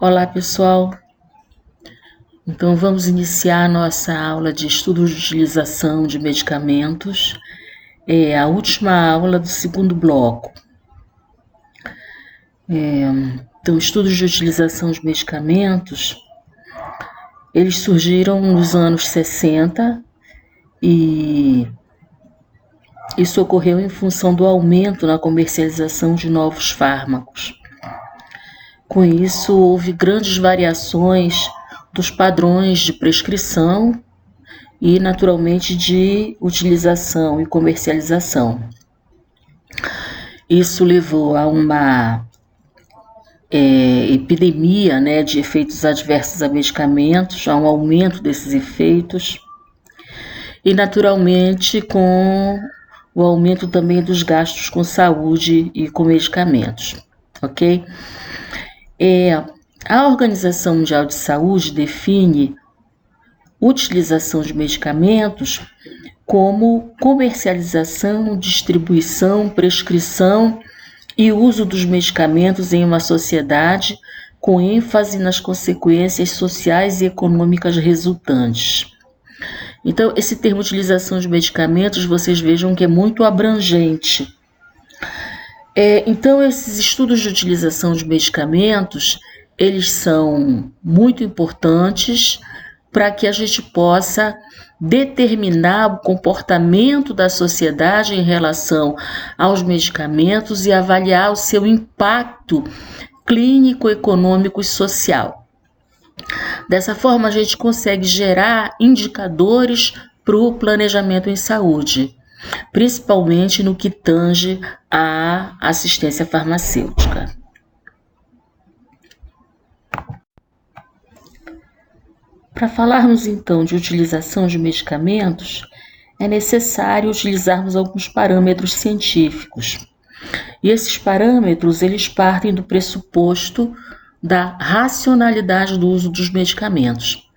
Olá, pessoal. Então, vamos iniciar a nossa aula de estudos de utilização de medicamentos. É a última aula do segundo bloco. Então, estudos de utilização de medicamentos, eles surgiram nos anos 60 e isso ocorreu em função do aumento na comercialização de novos fármacos. Com isso, houve grandes variações dos padrões de prescrição e, naturalmente, de utilização e comercialização. Isso levou a uma epidemia, de efeitos adversos a medicamentos, a um aumento desses efeitos e, naturalmente, com o aumento também dos gastos com saúde e com medicamentos, ok? A Organização Mundial de Saúde define utilização de medicamentos como comercialização, distribuição, prescrição e uso dos medicamentos em uma sociedade com ênfase nas consequências sociais e econômicas resultantes. Então, esse termo utilização de medicamentos, vocês vejam que é muito abrangente. Então, esses estudos de utilização de medicamentos, eles são muito importantes para que a gente possa determinar o comportamento da sociedade em relação aos medicamentos e avaliar o seu impacto clínico, econômico e social. Dessa forma, a gente consegue gerar indicadores para o planejamento em saúde, principalmente no que tange à assistência farmacêutica. Para falarmos então de utilização de medicamentos, é necessário utilizarmos alguns parâmetros científicos. E esses parâmetros, eles partem do pressuposto da racionalidade do uso dos medicamentos.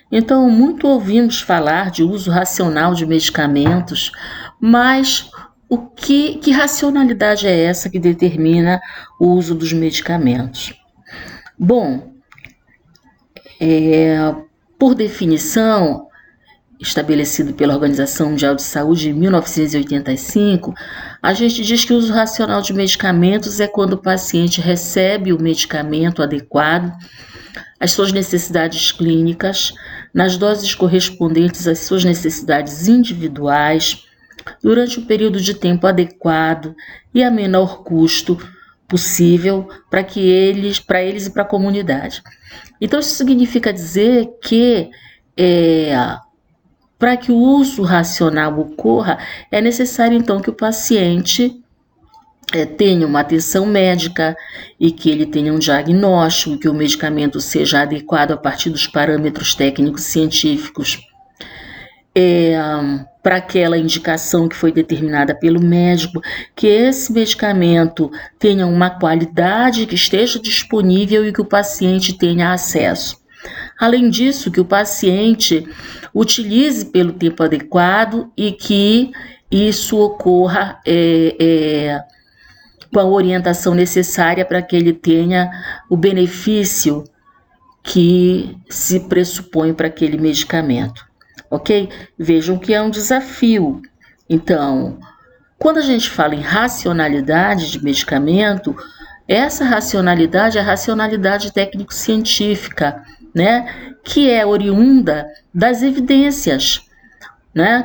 Então, muito ouvimos falar de uso racional de medicamentos, mas que racionalidade é essa que determina o uso dos medicamentos? Bom, por definição, estabelecido pela Organização Mundial de Saúde em 1985, a gente diz que o uso racional de medicamentos é quando o paciente recebe o medicamento adequado às suas necessidades clínicas, nas doses correspondentes às suas necessidades individuais, durante um período de tempo adequado e a menor custo possível para eles e para a comunidade. Então, isso significa dizer que para que o uso racional ocorra, é necessário, então, que o paciente tenha uma atenção médica e que ele tenha um diagnóstico, que o medicamento seja adequado a partir dos parâmetros técnicos científicos para aquela indicação que foi determinada pelo médico, que esse medicamento tenha uma qualidade, que esteja disponível e que o paciente tenha acesso. Além disso, que o paciente utilize pelo tempo adequado e que isso ocorra com a orientação necessária para que ele tenha o benefício que se pressupõe para aquele medicamento. Ok? Vejam que é um desafio. Então, quando a gente fala em racionalidade de medicamento, essa racionalidade é a racionalidade técnico-científica, que é oriunda das evidências,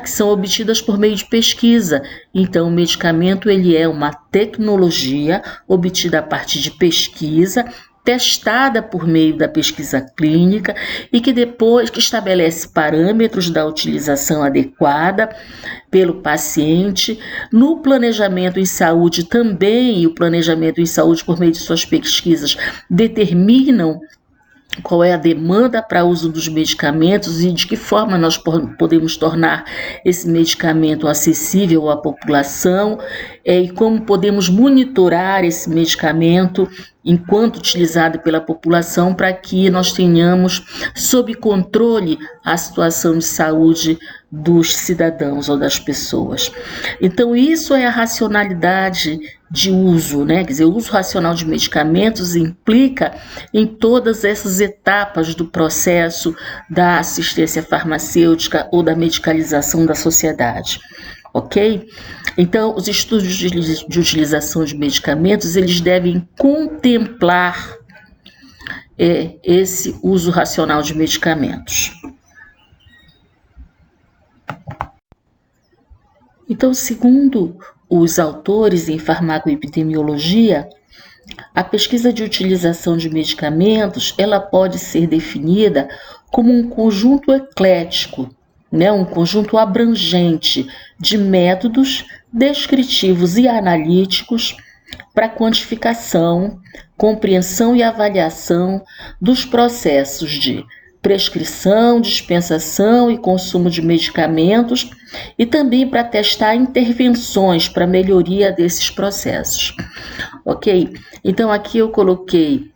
que são obtidas por meio de pesquisa. Então, o medicamento ele é uma tecnologia obtida a partir de pesquisa, testada por meio da pesquisa clínica e que depois estabelece parâmetros da utilização adequada pelo paciente. No planejamento em saúde também, e o planejamento em saúde por meio de suas pesquisas determinam qual é a demanda para o uso dos medicamentos e de que forma nós podemos tornar esse medicamento acessível à população e como podemos monitorar esse medicamento enquanto utilizado pela população para que nós tenhamos sob controle a situação de saúde dos cidadãos ou das pessoas. Então, isso é a racionalidade de uso, né? Quer dizer, o uso racional de medicamentos implica em todas essas etapas do processo da assistência farmacêutica ou da medicalização da sociedade, ok? Então, os estudos de utilização de medicamentos, eles devem contemplar esse uso racional de medicamentos. Então, segundo os autores em farmacoepidemiologia, a pesquisa de utilização de medicamentos, ela pode ser definida como um conjunto eclético, né, um conjunto abrangente de métodos descritivos e analíticos para quantificação, compreensão e avaliação dos processos de prescrição, dispensação e consumo de medicamentos e também para testar intervenções para melhoria desses processos, ok? Então aqui eu coloquei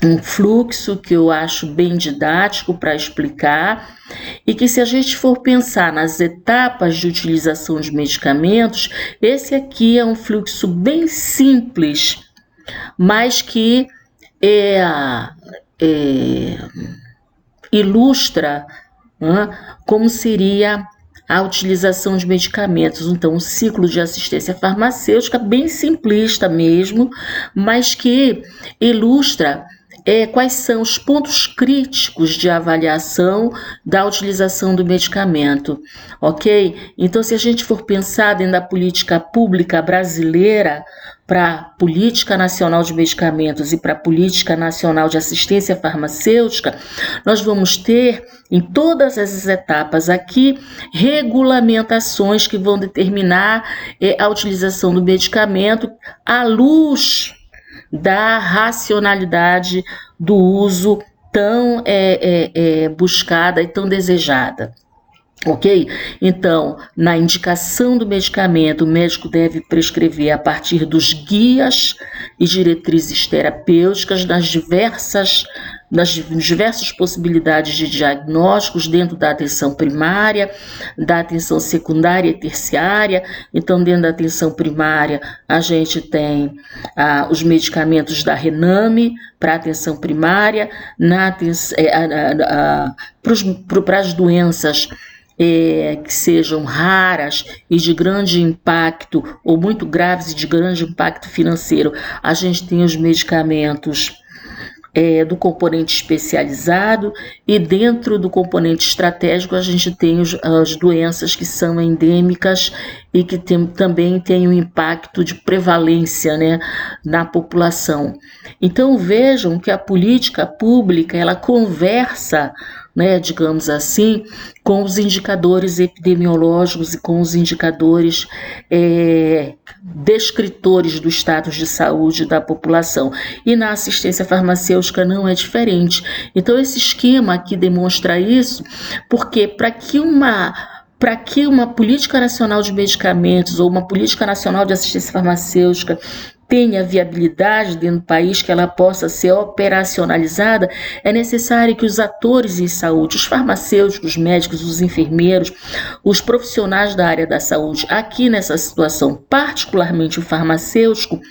um fluxo que eu acho bem didático para explicar e que, se a gente for pensar nas etapas de utilização de medicamentos, esse aqui é um fluxo bem simples, mas que ilustra como seria a utilização de medicamentos. Então, um ciclo de assistência farmacêutica bem simplista mesmo, mas que ilustra quais são os pontos críticos de avaliação da utilização do medicamento, ok? Então, se a gente for pensar dentro da política pública brasileira, para a Política Nacional de Medicamentos e para a Política Nacional de Assistência Farmacêutica, nós vamos ter, em todas essas etapas aqui, regulamentações que vão determinar a utilização do medicamento à luz da racionalidade do uso tão buscada e tão desejada. Ok? Então, na indicação do medicamento, o médico deve prescrever a partir dos guias e diretrizes terapêuticas das diversas possibilidades de diagnósticos dentro da atenção primária, da atenção secundária e terciária. Então, dentro da atenção primária, a gente tem os medicamentos da Rename para a atenção primária, para as doenças que sejam raras e de grande impacto, ou muito graves e de grande impacto financeiro, a gente tem os medicamentos do componente especializado, e dentro do componente estratégico a gente tem as doenças que são endêmicas e que também tem um impacto de prevalência, né, na população. Então vejam que a política pública, ela conversa, né, digamos assim, com os indicadores epidemiológicos e com os indicadores descritores do status de saúde da população. E na assistência farmacêutica não é diferente. Então esse esquema aqui demonstra isso, porque para que uma política nacional de medicamentos ou uma política nacional de assistência farmacêutica tenha viabilidade dentro do país, que ela possa ser operacionalizada, é necessário que os atores em saúde, os farmacêuticos, os médicos, os enfermeiros, os profissionais da área da saúde, aqui nessa situação, particularmente o farmacêutico,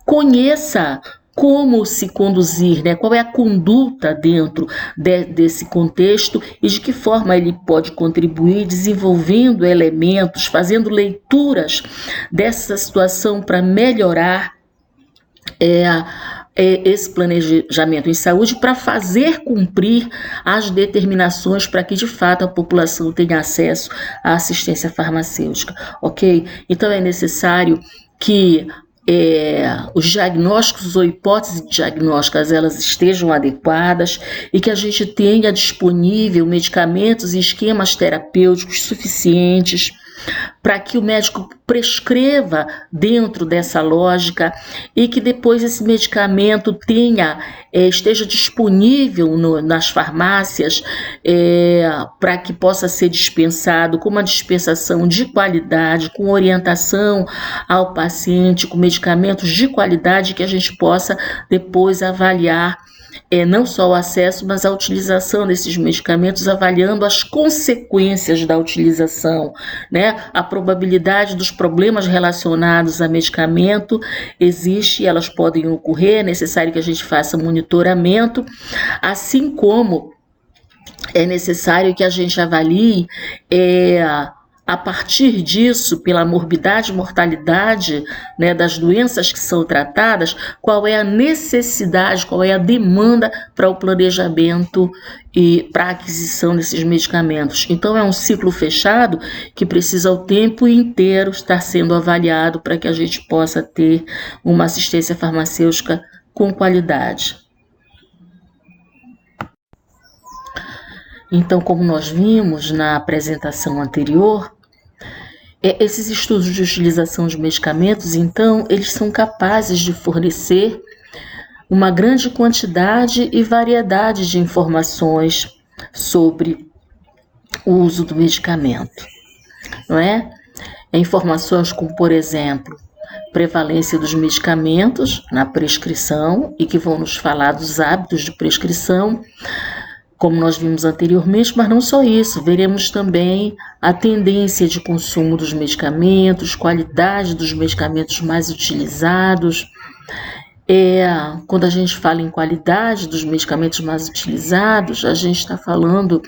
conheça como se conduzir, né? Qual é a conduta dentro desse contexto e de que forma ele pode contribuir desenvolvendo elementos, fazendo leituras dessa situação para melhorar esse planejamento em saúde, para fazer cumprir as determinações para que de fato a população tenha acesso à assistência farmacêutica, ok? Então é necessário que os diagnósticos ou hipóteses diagnósticas elas estejam adequadas e que a gente tenha disponível medicamentos e esquemas terapêuticos suficientes para que o médico prescreva dentro dessa lógica e que depois esse medicamento esteja disponível nas farmácias para que possa ser dispensado com uma dispensação de qualidade, com orientação ao paciente, com medicamentos de qualidade que a gente possa depois avaliar não só o acesso, mas a utilização desses medicamentos, avaliando as consequências da utilização, né? A probabilidade dos problemas relacionados a medicamento existe, elas podem ocorrer, é necessário que a gente faça monitoramento, assim como é necessário que a gente avalie a partir disso, pela morbidade e mortalidade, né, das doenças que são tratadas, qual é a necessidade, qual é a demanda para o planejamento e para a aquisição desses medicamentos. Então, é um ciclo fechado que precisa o tempo inteiro estar sendo avaliado para que a gente possa ter uma assistência farmacêutica com qualidade. Então, como nós vimos na apresentação anterior, esses estudos de utilização de medicamentos, então, eles são capazes de fornecer uma grande quantidade e variedade de informações sobre o uso do medicamento, não é? Informações como, por exemplo, prevalência dos medicamentos na prescrição e que vão nos falar dos hábitos de prescrição, como nós vimos anteriormente, mas não só isso, veremos também a tendência de consumo dos medicamentos, qualidade dos medicamentos mais utilizados. Quando a gente fala em qualidade dos medicamentos mais utilizados, a gente está falando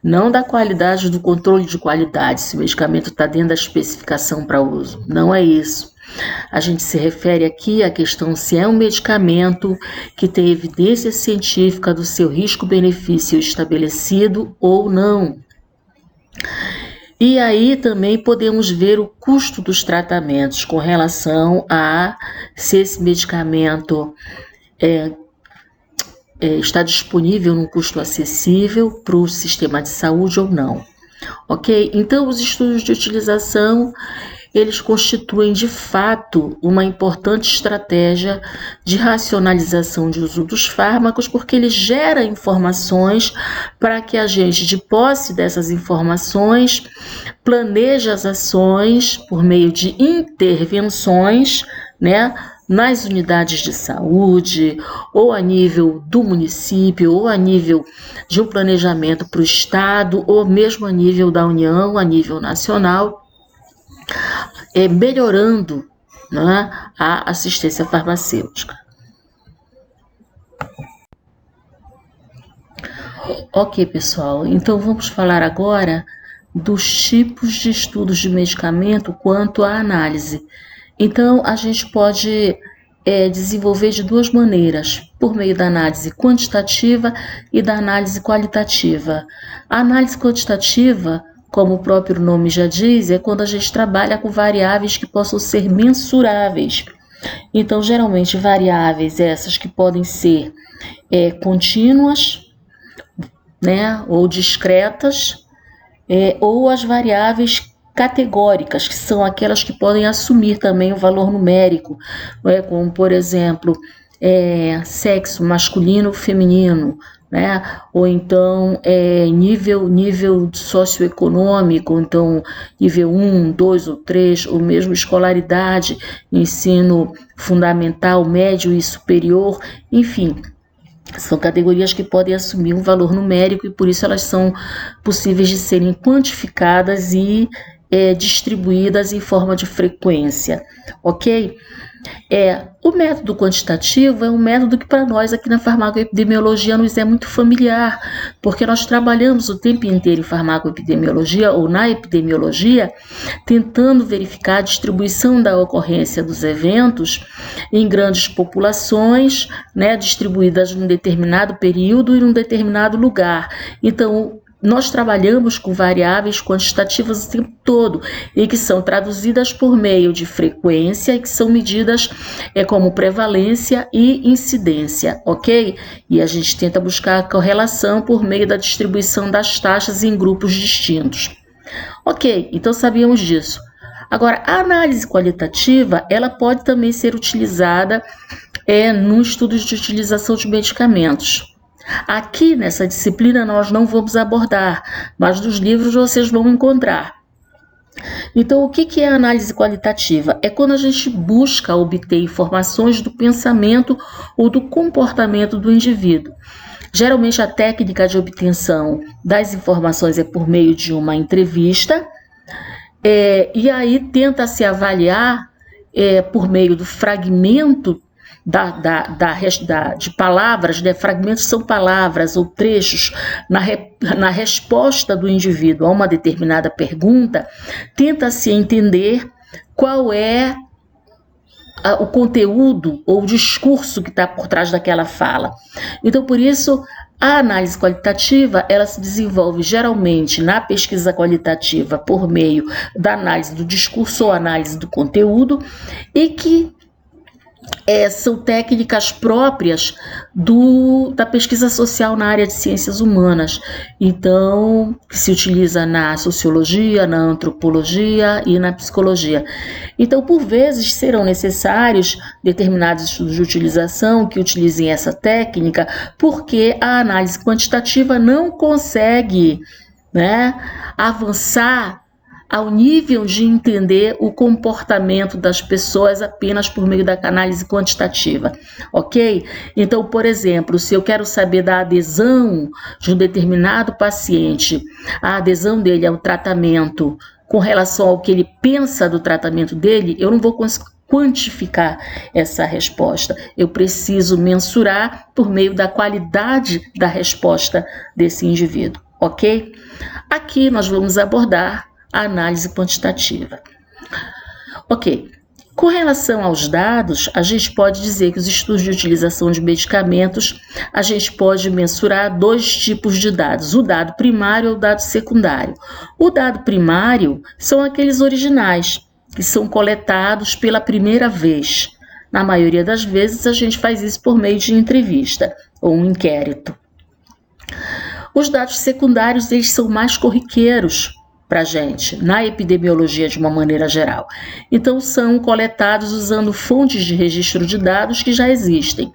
não da qualidade, do controle de qualidade, se o medicamento está dentro da especificação para uso, não é isso. A gente se refere aqui à questão se é um medicamento que tem evidência científica do seu risco-benefício estabelecido ou não. E aí também podemos ver o custo dos tratamentos com relação a se esse medicamento está disponível num custo acessível para o sistema de saúde ou não. Ok? Então, os estudos de utilização, eles constituem de fato uma importante estratégia de racionalização de uso dos fármacos, porque ele gera informações para que a gente, de posse dessas informações, planeje as ações por meio de intervenções, né, nas unidades de saúde, ou a nível do município, ou a nível de um planejamento para o Estado, ou mesmo a nível da União, a nível nacional, melhorando, né, a assistência farmacêutica. Ok, pessoal, então vamos falar agora dos tipos de estudos de medicamento quanto à análise. Então, a gente pode desenvolver de duas maneiras, por meio da análise quantitativa e da análise qualitativa. A análise quantitativa, como o próprio nome já diz, é quando a gente trabalha com variáveis que possam ser mensuráveis. Então, geralmente, variáveis essas que podem ser contínuas, né, ou discretas, ou as variáveis categóricas, que são aquelas que podem assumir também o valor numérico, como, por exemplo, sexo masculino ou feminino, né? Ou então nível socioeconômico, então nível 1, 2 ou 3, ou mesmo escolaridade, ensino fundamental, médio e superior, enfim. São categorias que podem assumir um valor numérico e por isso elas são possíveis de serem quantificadas e distribuídas em forma de frequência, ok? O método quantitativo é um método que para nós aqui na farmacoepidemiologia nos é muito familiar, porque nós trabalhamos o tempo inteiro em farmacoepidemiologia ou na epidemiologia, tentando verificar a distribuição da ocorrência dos eventos em grandes populações, né, distribuídas num determinado período e num determinado lugar. Então, nós trabalhamos com variáveis quantitativas o tempo todo e que são traduzidas por meio de frequência e que são medidas como prevalência e incidência, ok? E a gente tenta buscar a correlação por meio da distribuição das taxas em grupos distintos. Ok, então sabíamos disso. Agora, a análise qualitativa, ela pode também ser utilizada no estudo de utilização de medicamentos. Aqui nessa disciplina nós não vamos abordar, mas nos livros vocês vão encontrar. Então, o que é a análise qualitativa? É quando a gente busca obter informações do pensamento ou do comportamento do indivíduo. Geralmente, a técnica de obtenção das informações é por meio de uma entrevista, e aí tenta-se avaliar, por meio do fragmento de palavras, né? Fragmentos são palavras ou trechos na resposta do indivíduo a uma determinada pergunta, tenta-se entender qual é o conteúdo ou o discurso que está por trás daquela fala. Então, por isso, a análise qualitativa, ela se desenvolve geralmente na pesquisa qualitativa por meio da análise do discurso ou análise do conteúdo, e que são técnicas próprias da pesquisa social na área de ciências humanas. Então, que se utiliza na sociologia, na antropologia e na psicologia. Então, por vezes, serão necessários determinados estudos de utilização que utilizem essa técnica, porque a análise quantitativa não consegue, né, avançar ao nível de entender o comportamento das pessoas apenas por meio da análise quantitativa, ok? Então, por exemplo, se eu quero saber da adesão de um determinado paciente, a adesão dele ao tratamento com relação ao que ele pensa do tratamento dele, eu não vou quantificar essa resposta. Eu preciso mensurar por meio da qualidade da resposta desse indivíduo, ok? Aqui nós vamos abordar a análise quantitativa. Ok, com relação aos dados, a gente pode dizer que os estudos de utilização de medicamentos, a gente pode mensurar dois tipos de dados, o dado primário e o dado secundário. O dado primário são aqueles originais, que são coletados pela primeira vez. Na maioria das vezes, a gente faz isso por meio de entrevista ou um inquérito. Os dados secundários, eles são mais corriqueiros para a gente, na epidemiologia de uma maneira geral. Então, são coletados usando fontes de registro de dados que já existem,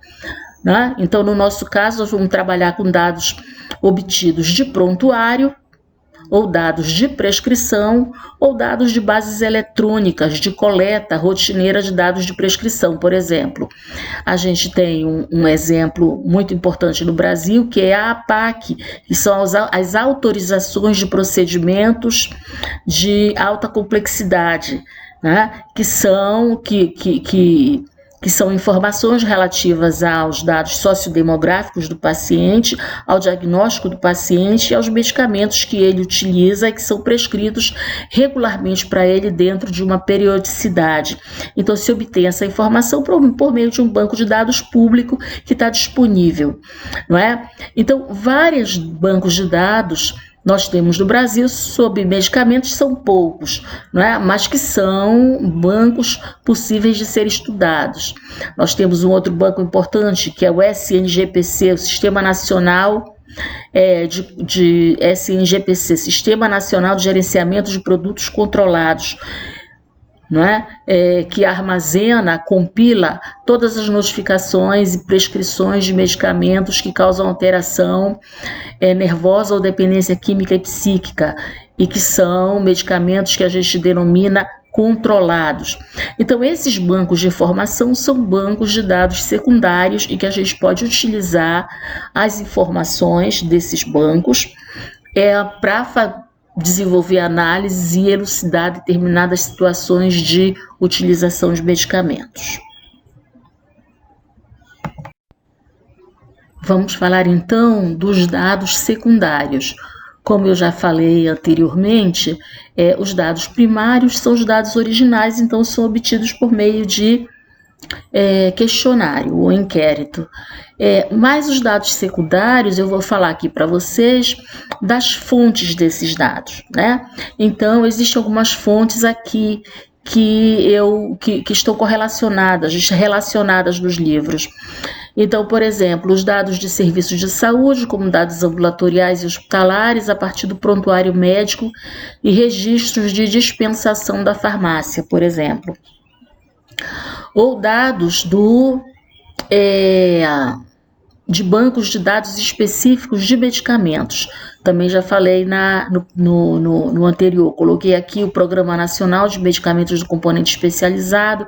né? Então, no nosso caso, nós vamos trabalhar com dados obtidos de prontuário, ou dados de prescrição, ou dados de bases eletrônicas de coleta rotineira de dados de prescrição, por exemplo. A gente tem um exemplo muito importante no Brasil, que é a APAC, que são as autorizações de procedimentos de alta complexidade, né? Que são informações relativas aos dados sociodemográficos do paciente, ao diagnóstico do paciente e aos medicamentos que ele utiliza e que são prescritos regularmente para ele dentro de uma periodicidade. Então, se obtém essa informação por meio de um banco de dados público que está disponível, não é? Então, vários bancos de dados nós temos no Brasil sobre medicamentos, são poucos, não é? Mas que são bancos possíveis de ser estudados. Nós temos um outro banco importante, que é o SNGPC, o Sistema Nacional SNGPC, Sistema Nacional de Gerenciamento de Produtos Controlados, não é? Que armazena, compila todas as notificações e prescrições de medicamentos que causam alteração nervosa ou dependência química e psíquica, e que são medicamentos que a gente denomina controlados. Então, esses bancos de informação são bancos de dados secundários e que a gente pode utilizar as informações desses bancos para desenvolver análises e elucidar determinadas situações de utilização de medicamentos. Vamos falar então dos dados secundários. Como eu já falei anteriormente, os dados primários são os dados originais, então são obtidos por meio de questionário ou inquérito. Mas os dados secundários, eu vou falar aqui para vocês das fontes desses dados, né? Então, existem algumas fontes aqui que estão relacionadas nos livros. Então, por exemplo, os dados de serviços de saúde, como dados ambulatoriais e hospitalares, a partir do prontuário médico e registros de dispensação da farmácia, por exemplo. Ou dados de bancos de dados específicos de medicamentos. Também já falei no anterior, coloquei aqui o Programa Nacional de Medicamentos do Componente Especializado,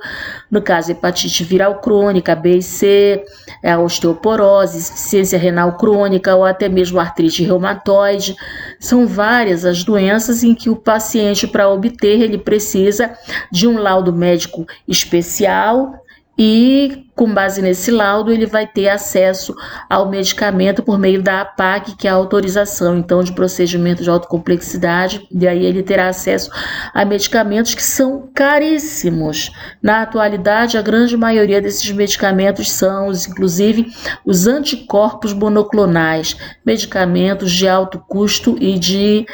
no caso, hepatite viral crônica, B e C, a osteoporose, insuficiência renal crônica ou até mesmo artrite reumatoide. São várias as doenças em que o paciente, para obter, ele precisa de um laudo médico especial, e com base nesse laudo ele vai ter acesso ao medicamento por meio da APAC, que é a autorização então de procedimento de alta complexidade, e aí ele terá acesso a medicamentos que são caríssimos. Na atualidade, a grande maioria desses medicamentos são, inclusive, os anticorpos monoclonais, medicamentos de alto custo e de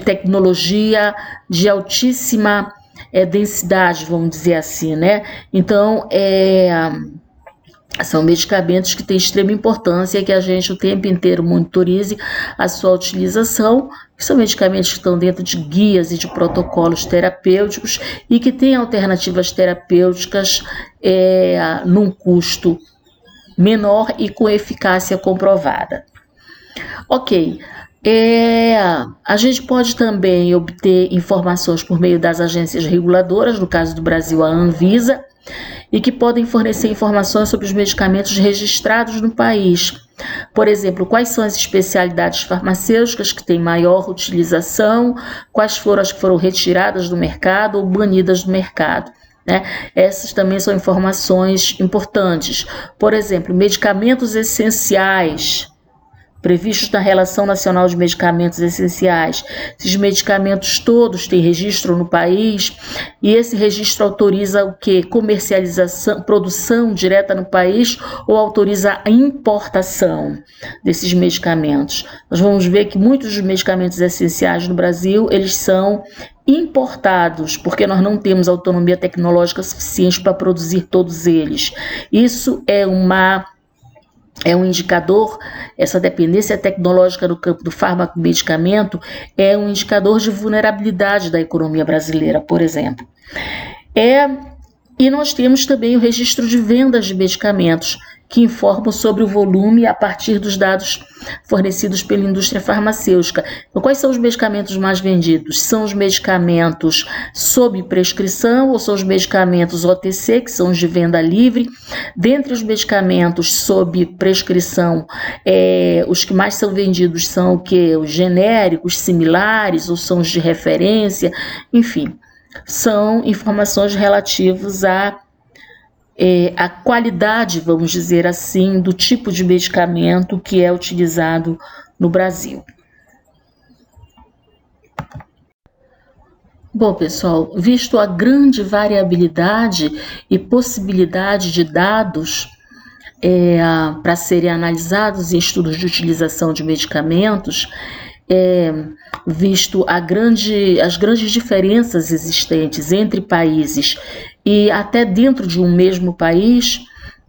tecnologia de altíssima densidade, vamos dizer assim, né? Então, são medicamentos que têm extrema importância, que a gente o tempo inteiro monitorize a sua utilização, que são medicamentos que estão dentro de guias e de protocolos terapêuticos e que têm alternativas terapêuticas num custo menor e com eficácia comprovada. Ok. A gente pode também obter informações por meio das agências reguladoras, no caso do Brasil, a Anvisa, e que podem fornecer informações sobre os medicamentos registrados no país. Por exemplo, quais são as especialidades farmacêuticas que têm maior utilização, quais foram as que foram retiradas do mercado ou banidas do mercado. Essas também são informações importantes. Por exemplo, medicamentos essenciais previstos na Relação Nacional de Medicamentos Essenciais. Esses medicamentos todos têm registro no país e esse registro autoriza o quê? Comercialização, produção direta no país ou autoriza a importação desses medicamentos. Nós vamos ver que muitos dos medicamentos essenciais no Brasil, eles são importados, porque nós não temos autonomia tecnológica suficiente para produzir todos eles. Isso é um indicador, essa dependência tecnológica no campo do fármaco e medicamento é um indicador de vulnerabilidade da economia brasileira, por exemplo. E nós temos também o registro de vendas de medicamentos, que informam sobre o volume a partir dos dados fornecidos pela indústria farmacêutica. Então, quais são os medicamentos mais vendidos? São os medicamentos sob prescrição ou são os medicamentos OTC, que são os de venda livre? Dentre os medicamentos sob prescrição, os que mais são vendidos são o quê? Os genéricos, similares, ou são os de referência? Enfim, são informações relativas a qualidade, vamos dizer assim, do tipo de medicamento que é utilizado no Brasil. Bom, pessoal, visto a grande variabilidade e possibilidade de dados para serem analisados em estudos de utilização de medicamentos, visto as grandes diferenças existentes entre países e até dentro de um mesmo país,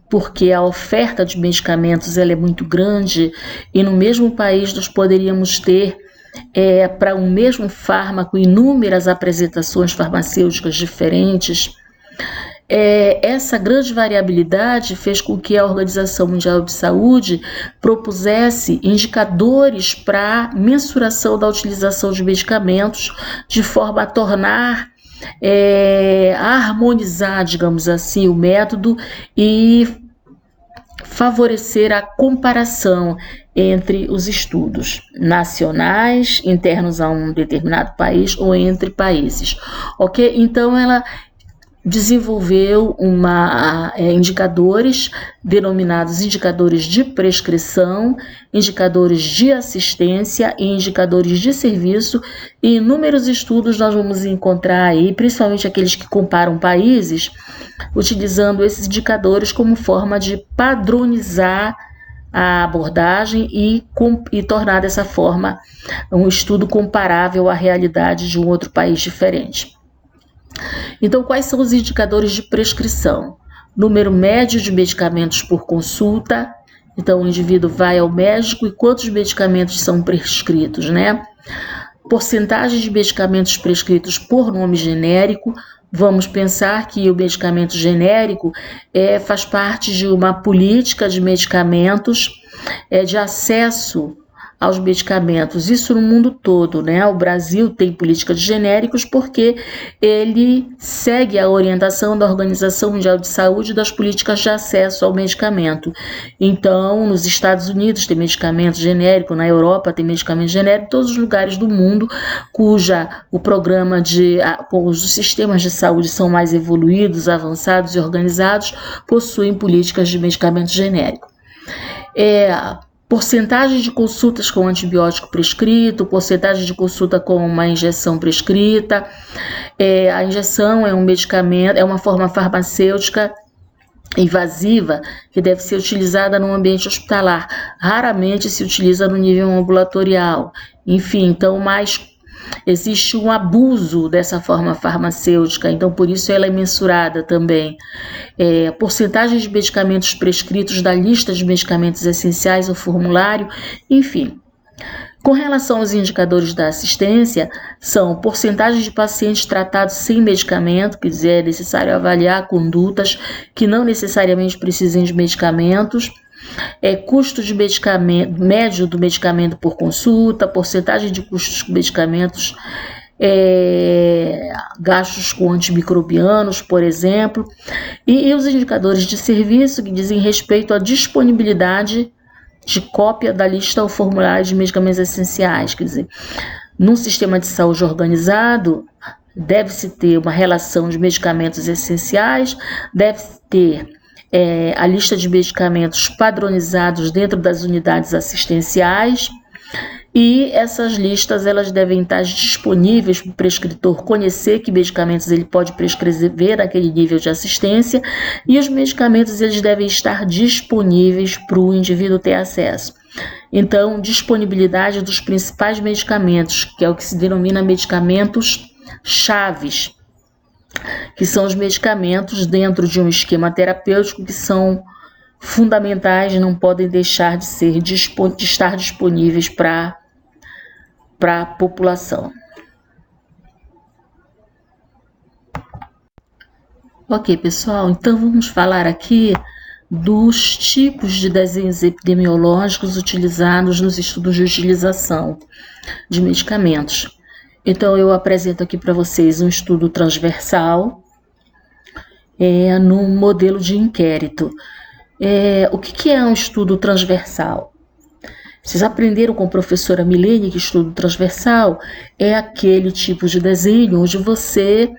porque a oferta de medicamentos ela é muito grande e no mesmo país nós poderíamos ter para um mesmo fármaco inúmeras apresentações farmacêuticas diferentes. Essa grande variabilidade fez com que a Organização Mundial de Saúde propusesse indicadores para mensuração da utilização de medicamentos, de forma a tornar, a harmonizar, digamos assim, o método e favorecer a comparação entre os estudos nacionais, internos a um determinado país ou entre países. Ok? Então, ela desenvolveu indicadores denominados indicadores de prescrição, indicadores de assistência e indicadores de serviço, e inúmeros estudos nós vamos encontrar aí, principalmente aqueles que comparam países, utilizando esses indicadores como forma de padronizar a abordagem e tornar dessa forma um estudo comparável à realidade de um outro país diferente. Então, quais são os indicadores de prescrição? Número médio de medicamentos por consulta. Então, o indivíduo vai ao médico e quantos medicamentos são prescritos, né? Porcentagem de medicamentos prescritos por nome genérico, vamos pensar que o medicamento genérico faz parte de uma política de medicamentos, de acesso aos medicamentos, isso no mundo todo, né? O Brasil tem política de genéricos porque ele segue a orientação da Organização Mundial de Saúde das políticas de acesso ao medicamento. Então, nos Estados Unidos tem medicamento genérico, na Europa tem medicamento genérico, em todos os lugares do mundo o programa os sistemas de saúde são mais evoluídos, avançados e organizados, possuem políticas de medicamento genérico. Porcentagem de consultas com antibiótico prescrito, porcentagem de consulta com uma injeção prescrita. A injeção é um medicamento, é uma forma farmacêutica invasiva que deve ser utilizada no ambiente hospitalar. Raramente se utiliza no nível ambulatorial. Enfim, então, existe um abuso dessa forma farmacêutica, então por isso ela é mensurada também. Porcentagem de medicamentos prescritos da lista de medicamentos essenciais ao formulário, enfim. Com relação aos indicadores da assistência, são porcentagem de pacientes tratados sem medicamento, quer dizer, é necessário avaliar condutas que não necessariamente precisem de medicamentos, custo de medicamento, médio do medicamento por consulta, porcentagem de custos com medicamentos, gastos com antimicrobianos, por exemplo, e os indicadores de serviço que dizem respeito à disponibilidade de cópia da lista ou formulário de medicamentos essenciais, quer dizer, num sistema de saúde organizado, deve-se ter uma relação de medicamentos essenciais, deve-se ter a lista de medicamentos padronizados dentro das unidades assistenciais, e essas listas elas devem estar disponíveis para o prescritor conhecer que medicamentos ele pode prescrever naquele nível de assistência, e os medicamentos eles devem estar disponíveis para o indivíduo ter acesso. Então, disponibilidade dos principais medicamentos, que é o que se denomina medicamentos chaves, que são os medicamentos dentro de um esquema terapêutico que são fundamentais, não podem deixar de estar disponíveis para a população. Ok, pessoal, então vamos falar aqui dos tipos de desenhos epidemiológicos utilizados nos estudos de utilização de medicamentos. Então, eu apresento aqui para vocês um estudo transversal no modelo de inquérito. O que é um estudo transversal? Vocês aprenderam com a professora Milene que estudo transversal é aquele tipo de desenho onde você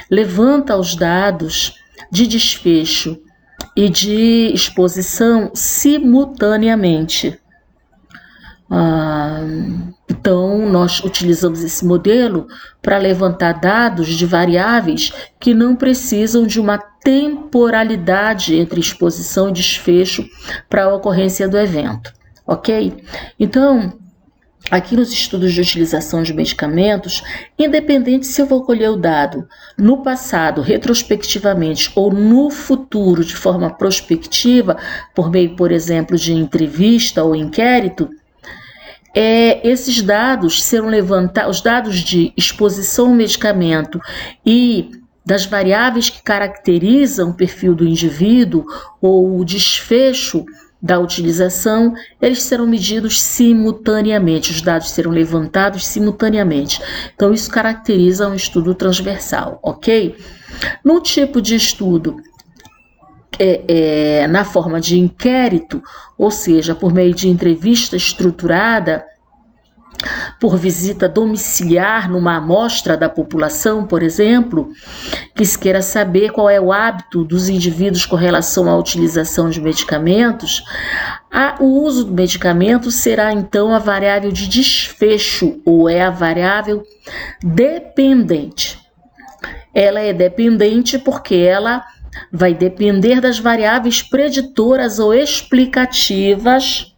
levanta os dados de desfecho e de exposição simultaneamente. Então, nós utilizamos esse modelo para levantar dados de variáveis que não precisam de uma temporalidade entre exposição e desfecho para a ocorrência do evento, ok? Então, aqui nos estudos de utilização de medicamentos, independente se eu vou colher o dado no passado, retrospectivamente, ou no futuro, de forma prospectiva, por meio, por exemplo, de entrevista ou inquérito, esses dados serão levantados, os dados de exposição ao medicamento e das variáveis que caracterizam o perfil do indivíduo ou o desfecho da utilização, eles serão medidos simultaneamente, os dados serão levantados simultaneamente. Então, isso caracteriza um estudo transversal, ok? No tipo de estudo, na forma de inquérito, ou seja, por meio de entrevista estruturada, por visita domiciliar numa amostra da população, por exemplo, que se queira saber qual é o hábito dos indivíduos com relação à utilização de medicamentos, o uso do medicamento será então a variável de desfecho, ou a variável dependente. Ela é dependente porque ela vai depender das variáveis preditoras ou explicativas,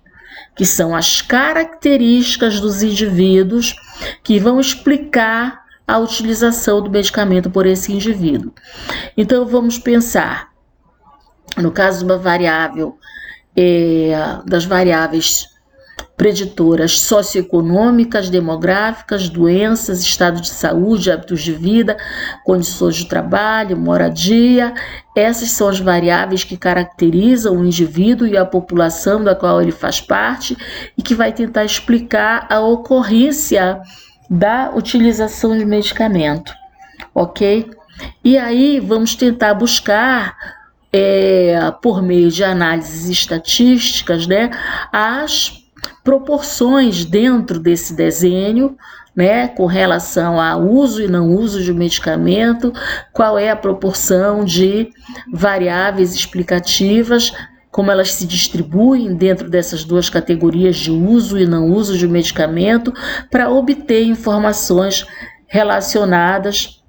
que são as características dos indivíduos que vão explicar a utilização do medicamento por esse indivíduo. Então, vamos pensar, no caso de uma variável, das variáveis preditoras socioeconômicas, demográficas, doenças, estado de saúde, hábitos de vida, condições de trabalho, moradia. Essas são as variáveis que caracterizam o indivíduo e a população da qual ele faz parte e que vai tentar explicar a ocorrência da utilização de medicamento, ok? E aí vamos tentar buscar, por meio de análises estatísticas, né, as proporções dentro desse desenho, né, com relação ao uso e não uso de medicamento, qual é a proporção de variáveis explicativas, como elas se distribuem dentro dessas duas categorias de uso e não uso de medicamento, para obter informações relacionadas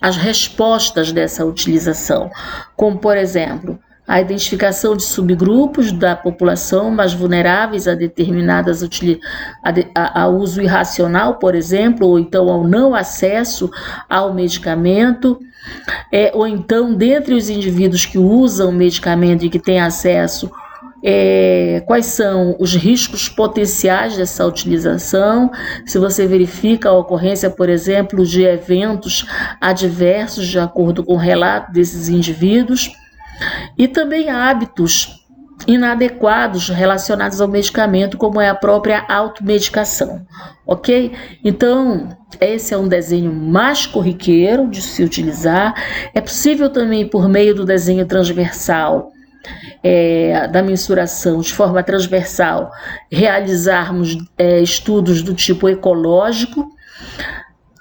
às respostas dessa utilização, como, por exemplo, a identificação de subgrupos da população mais vulneráveis a determinadas a uso irracional, por exemplo, ou então ao não acesso ao medicamento, ou então, dentre os indivíduos que usam o medicamento e que têm acesso, quais são os riscos potenciais dessa utilização, se você verifica a ocorrência, por exemplo, de eventos adversos de acordo com o relato desses indivíduos, e também hábitos inadequados relacionados ao medicamento, como é a própria automedicação, ok? Então, esse é um desenho mais corriqueiro de se utilizar. É possível também, por meio do desenho transversal, da mensuração de forma transversal, realizarmos estudos do tipo ecológico.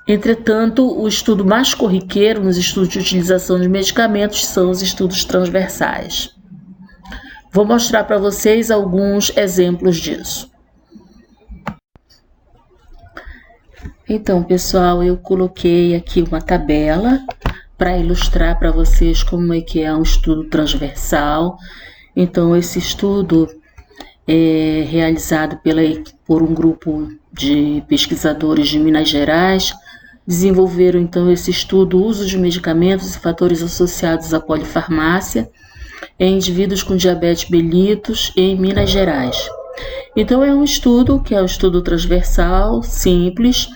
Entretanto, o estudo mais corriqueiro nos estudos de utilização de medicamentos são os estudos transversais. Vou mostrar para vocês alguns exemplos disso. Então, pessoal, eu coloquei aqui uma tabela para ilustrar para vocês como é que é um estudo transversal. Então, esse estudo é realizado por um grupo de pesquisadores de Minas Gerais. Desenvolveram, então, esse estudo, o uso de medicamentos e fatores associados à polifarmácia em indivíduos com diabetes mellitus em Minas Gerais. Então, é um estudo que é um estudo transversal, simples,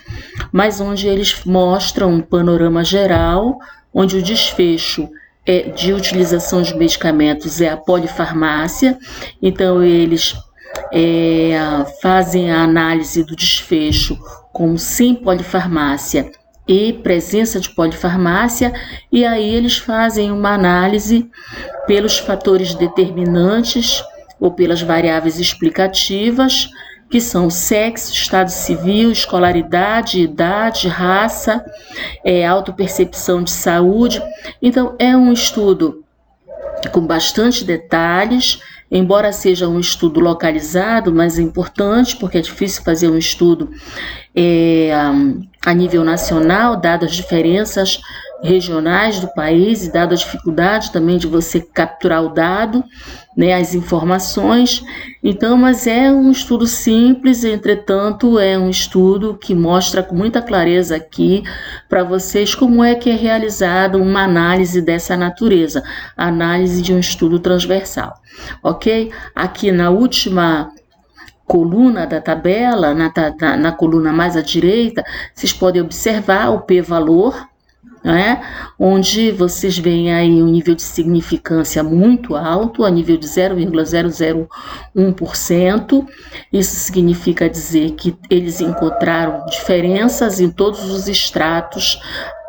mas onde eles mostram um panorama geral, onde o desfecho de utilização de medicamentos é a polifarmácia. Então, eles fazem a análise do desfecho como sem polifarmácia e presença de polifarmácia, e aí eles fazem uma análise pelos fatores determinantes ou pelas variáveis explicativas, que são sexo, estado civil, escolaridade, idade, raça, autopercepção de saúde. Então, é um estudo com bastante detalhes, embora seja um estudo localizado, mas é importante porque é difícil fazer um estudo a nível nacional, dadas as diferenças regionais do país e dada a dificuldade também de você capturar o dado, né, as informações. Então, mas é um estudo simples, entretanto, é um estudo que mostra com muita clareza aqui para vocês como é que é realizada uma análise dessa natureza, a análise de um estudo transversal, ok? Aqui na última coluna da tabela, na coluna mais à direita, vocês podem observar o p-valor, né, onde vocês veem aí um nível de significância muito alto, a nível de 0,001%. Isso significa dizer que eles encontraram diferenças em todos os estratos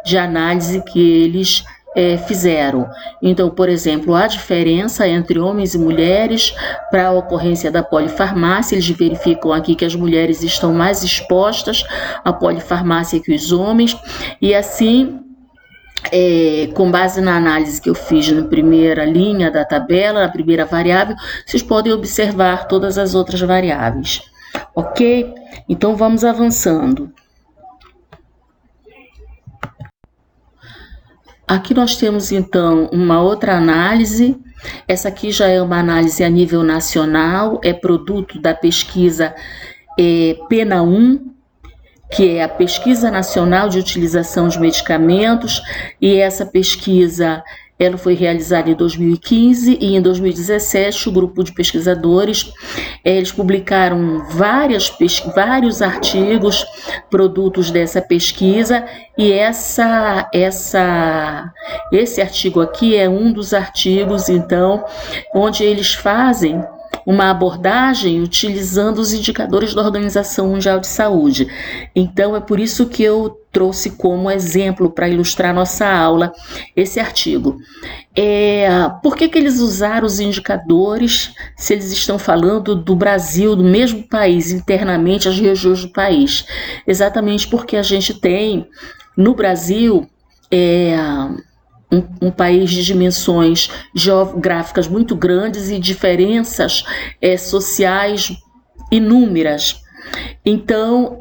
de análise que eles fizeram. Então, por exemplo, a diferença entre homens e mulheres para a ocorrência da polifarmácia, eles verificam aqui que as mulheres estão mais expostas à polifarmácia que os homens, e assim, com base na análise que eu fiz na primeira linha da tabela, na primeira variável, vocês podem observar todas as outras variáveis, ok? Então, vamos avançando. Aqui nós temos, então, uma outra análise. Essa aqui já é uma análise a nível nacional, é produto da pesquisa PENA-1, que é a Pesquisa Nacional de Utilização de Medicamentos, e essa pesquisa Ela foi realizada em 2015 e em 2017 o grupo de pesquisadores, eles publicaram vários artigos, produtos dessa pesquisa, e esse artigo aqui é um dos artigos, então, onde eles fazem uma abordagem utilizando os indicadores da Organização Mundial de Saúde. Então, é por isso que eu trouxe como exemplo para ilustrar nossa aula esse artigo. Por que eles usaram os indicadores se eles estão falando do Brasil, do mesmo país, internamente as regiões do país? Exatamente porque a gente tem no Brasil um país de dimensões geográficas muito grandes e diferenças sociais inúmeras. Então,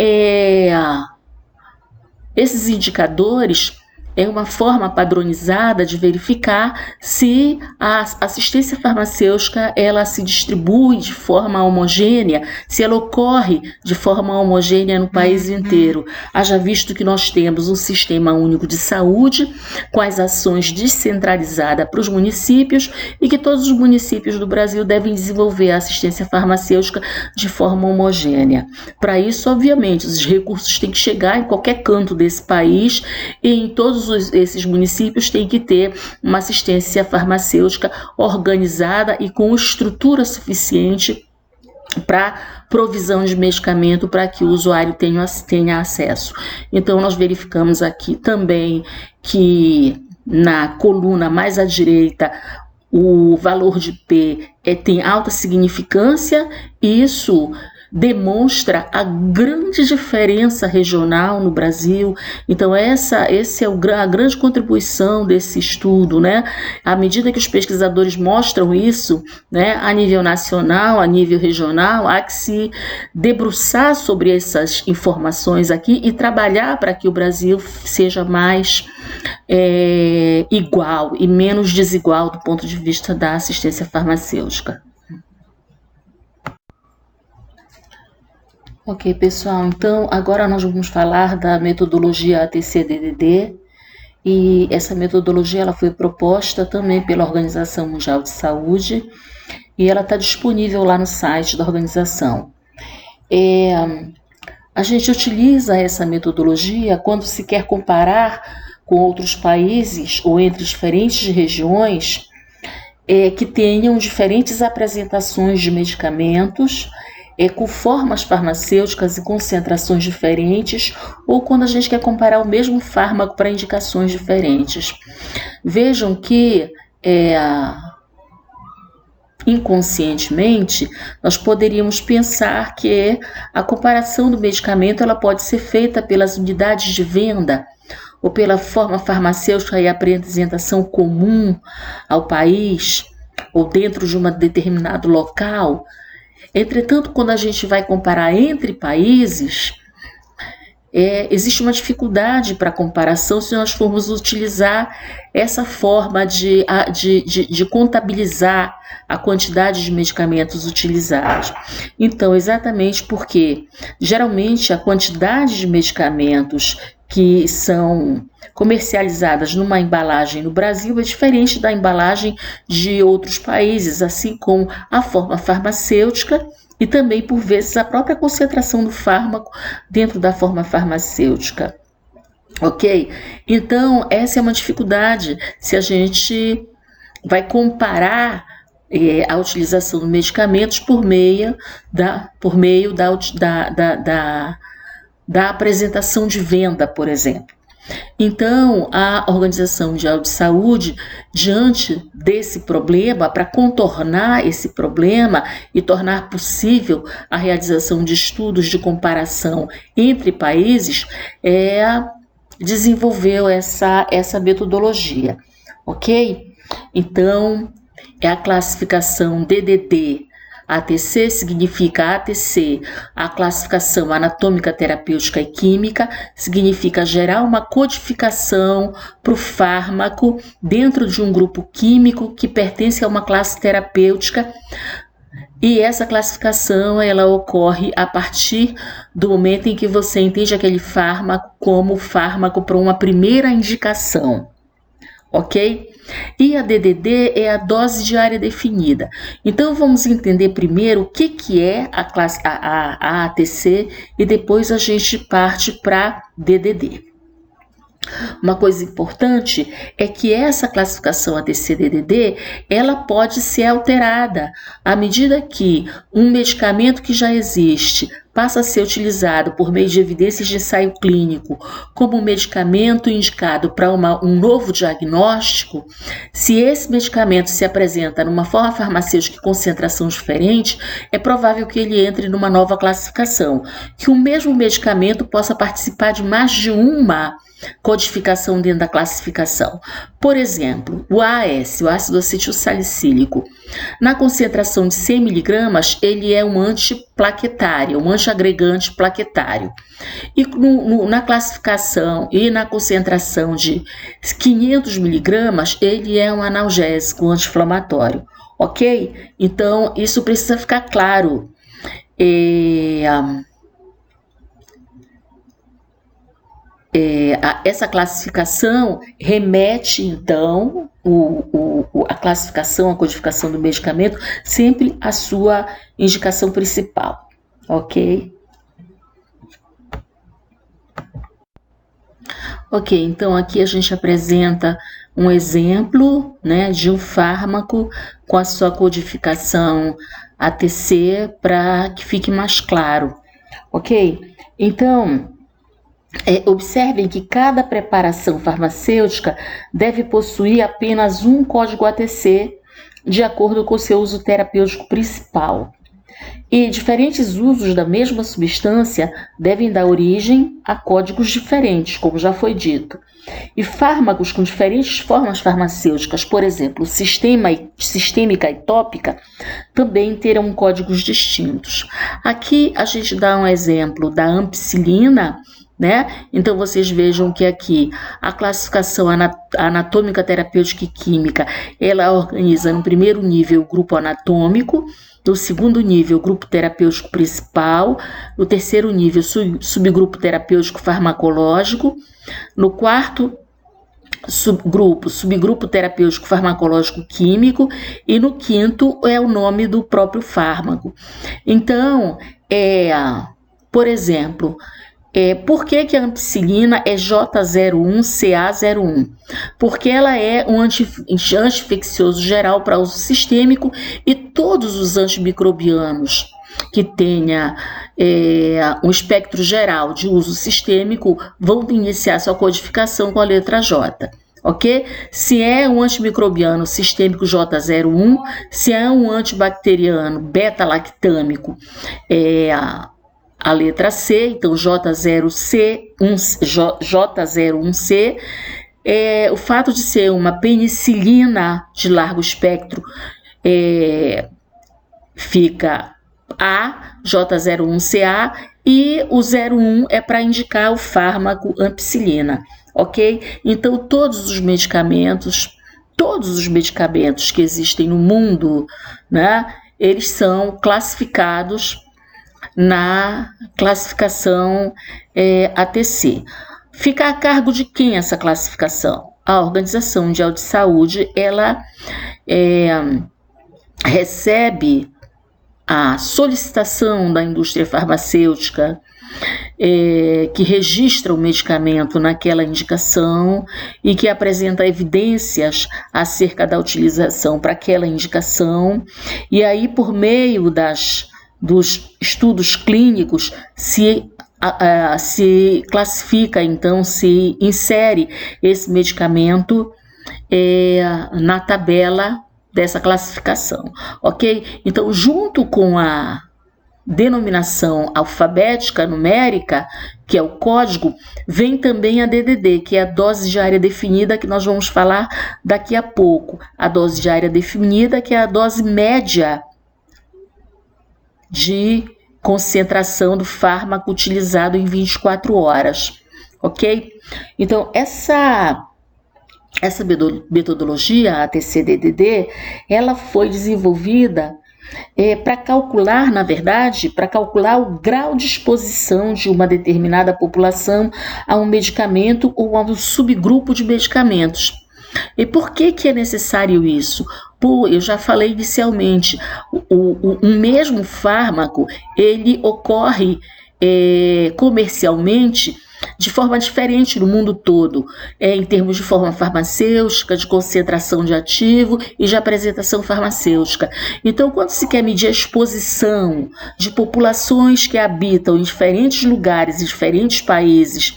esses indicadores é uma forma padronizada de verificar se a assistência farmacêutica ela se distribui de forma homogênea, se ela ocorre de forma homogênea no país inteiro. Haja visto que nós temos um sistema único de saúde com as ações descentralizadas para os municípios e que todos os municípios do Brasil devem desenvolver a assistência farmacêutica de forma homogênea. Para isso, obviamente, os recursos têm que chegar em qualquer canto desse país e em todos esses municípios têm que ter uma assistência farmacêutica organizada e com estrutura suficiente para provisão de medicamento para que o usuário tenha acesso. Então, nós verificamos aqui também que na coluna mais à direita o valor de P tem alta significância, e isso demonstra a grande diferença regional no Brasil. Então, essa é a grande contribuição desse estudo, né? À medida que os pesquisadores mostram isso, né, a nível nacional, a nível regional, há que se debruçar sobre essas informações aqui e trabalhar para que o Brasil seja mais igual e menos desigual do ponto de vista da assistência farmacêutica. Ok, pessoal, então agora nós vamos falar da metodologia ATC-DDD, e essa metodologia ela foi proposta também pela Organização Mundial de Saúde e ela está disponível lá no site da organização. A gente utiliza essa metodologia quando se quer comparar com outros países ou entre diferentes regiões que tenham diferentes apresentações de medicamentos, com formas farmacêuticas e concentrações diferentes, ou quando a gente quer comparar o mesmo fármaco para indicações diferentes. Vejam que inconscientemente nós poderíamos pensar que a comparação do medicamento ela pode ser feita pelas unidades de venda ou pela forma farmacêutica e apresentação comum ao país ou dentro de um determinado local. Entretanto, quando a gente vai comparar entre países, existe uma dificuldade para comparação se nós formos utilizar essa forma de contabilizar a quantidade de medicamentos utilizados. Então, exatamente porque, geralmente, a quantidade de medicamentos que são comercializadas numa embalagem no Brasil é diferente da embalagem de outros países, assim como a forma farmacêutica e também, por vezes, a própria concentração do fármaco dentro da forma farmacêutica. Ok? Então, essa é uma dificuldade se a gente vai comparar a utilização de medicamentos por meio da apresentação de venda, por exemplo. Então, a Organização Mundial de Saúde, diante desse problema, para contornar esse problema e tornar possível a realização de estudos de comparação entre países, desenvolveu essa metodologia, ok? Então, é a classificação DDD. ATC significa ATC, a classificação anatômica, terapêutica e química, significa gerar uma codificação para o fármaco dentro de um grupo químico que pertence a uma classe terapêutica, e essa classificação ela ocorre a partir do momento em que você entende aquele fármaco como fármaco para uma primeira indicação. ok? E a DDD é a dose diária definida. Então, vamos entender primeiro o que é a ATC e depois a gente parte para DDD. Uma coisa importante é que essa classificação ATC-DDD, ela pode ser alterada à medida que um medicamento que já existe passa a ser utilizado por meio de evidências de ensaio clínico como um medicamento indicado para um novo diagnóstico. Se esse medicamento se apresenta numa forma farmacêutica de concentração diferente, é provável que ele entre numa nova classificação, que o mesmo medicamento possa participar de mais de uma codificação dentro da classificação. Por exemplo, o AAS, o ácido acetilsalicílico, na concentração de 100 mg, ele é um antiplaquetário, um antiagregante plaquetário. E na classificação e na concentração de 500 mg, ele é um analgésico, um anti-inflamatório, ok? Então, isso precisa ficar claro. Essa classificação remete, então, a classificação, a codificação do medicamento, sempre à sua indicação principal, ok? Ok, então aqui a gente apresenta um exemplo, né, de um fármaco com a sua codificação ATC para que fique mais claro, ok? Então, observem que cada preparação farmacêutica deve possuir apenas um código ATC de acordo com o seu uso terapêutico principal. E diferentes usos da mesma substância devem dar origem a códigos diferentes, como já foi dito. E fármacos com diferentes formas farmacêuticas, por exemplo, sistêmica e tópica, também terão códigos distintos. Aqui a gente dá um exemplo da ampicilina, né? Então vocês vejam que aqui a classificação anatômica, terapêutica e química, ela organiza no primeiro nível o grupo anatômico, no segundo nível o grupo terapêutico principal, no terceiro nível subgrupo terapêutico farmacológico, no quarto subgrupo terapêutico farmacológico químico e no quinto é o nome do próprio fármaco. Então, por exemplo, por que a ampicilina é J01CA01? Porque ela é um anti-infeccioso geral para uso sistêmico e todos os antimicrobianos que tenha um espectro geral de uso sistêmico vão iniciar sua codificação com a letra J. Ok? Se é um antimicrobiano sistêmico J01, se é um antibacteriano beta-lactâmico, a letra C, então J01C, o fato de ser uma penicilina de largo espectro, fica A, J01CA, e o 01 é para indicar o fármaco ampicilina, ok? Então, todos os medicamentos que existem no mundo, né, eles são classificados na classificação ATC. Fica a cargo de quem essa classificação? A Organização Mundial de Saúde, ela recebe a solicitação da indústria farmacêutica que registra o medicamento naquela indicação e que apresenta evidências acerca da utilização para aquela indicação, e aí por meio dos estudos clínicos se classifica, então se insere esse medicamento na tabela dessa classificação, ok? Então, junto com a denominação alfabética numérica, que é o código, vem também a DDD, que é a dose diária definida, que nós vamos falar daqui a pouco. A dose diária definida, que é a dose média de concentração do fármaco utilizado em 24 horas, ok? Então, essa metodologia, a ATC-DDD, ela foi desenvolvida para calcular, na verdade, para calcular o grau de exposição de uma determinada população a um medicamento ou a um subgrupo de medicamentos. E por que é necessário isso? Eu já falei inicialmente, um mesmo fármaco, ele ocorre comercialmente de forma diferente no mundo todo, em termos de forma farmacêutica, de concentração de ativo e de apresentação farmacêutica. Então, quando se quer medir a exposição de populações que habitam em diferentes lugares, em diferentes países,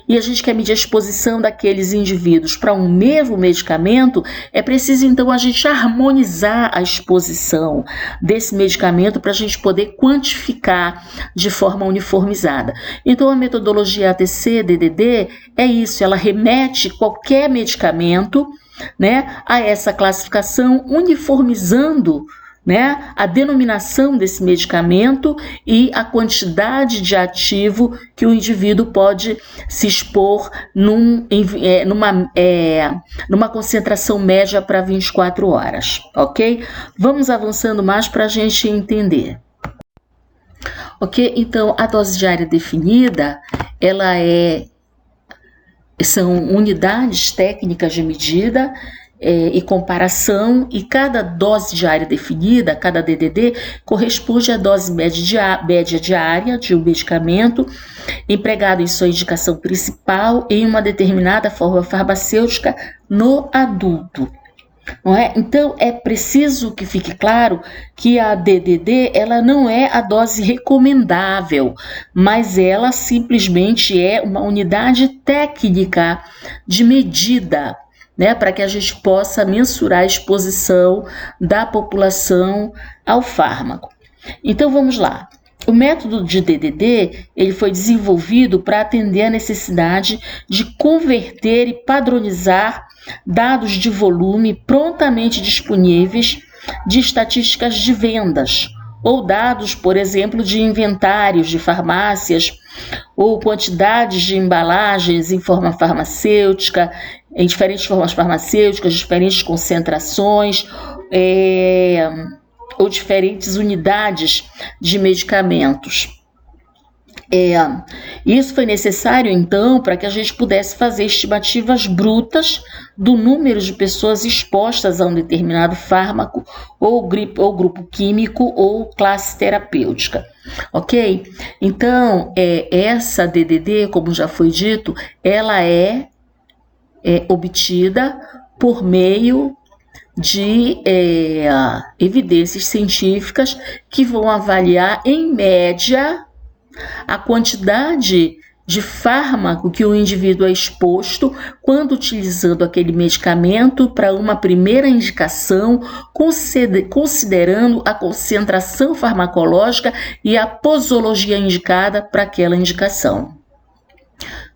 e a gente quer medir a exposição daqueles indivíduos para um mesmo medicamento, é preciso então a gente harmonizar a exposição desse medicamento para a gente poder quantificar de forma uniformizada. Então, a metodologia ATC-DDD é isso, ela remete qualquer medicamento, né, a essa classificação, uniformizando, né, a denominação desse medicamento e a quantidade de ativo que o indivíduo pode se expor numa concentração média para 24 horas, ok? Vamos avançando mais para a gente entender. Ok? Então, a dose diária definida, são unidades técnicas de medida e comparação, e cada dose diária definida, cada DDD, corresponde à dose média diária de um medicamento empregado em sua indicação principal em uma determinada forma farmacêutica no adulto. Não é? Então, é preciso que fique claro que a DDD ela não é a dose recomendável, mas ela simplesmente é uma unidade técnica de medida, né, para que a gente possa mensurar a exposição da população ao fármaco. Então, vamos lá. O método de DDD ele foi desenvolvido para atender a necessidade de converter e padronizar dados de volume prontamente disponíveis de estatísticas de vendas, ou dados, por exemplo, de inventários de farmácias, ou quantidades de embalagens em forma farmacêutica, em diferentes formas farmacêuticas, diferentes concentrações, ou diferentes unidades de medicamentos. Isso foi necessário, então, para que a gente pudesse fazer estimativas brutas do número de pessoas expostas a um determinado fármaco, ou grupo químico, ou classe terapêutica. Ok? Então, essa DDD, como já foi dito, ela é obtida por meio de evidências científicas que vão avaliar, em média, a quantidade de fármaco que o indivíduo é exposto quando utilizando aquele medicamento para uma primeira indicação, considerando a concentração farmacológica e a posologia indicada para aquela indicação.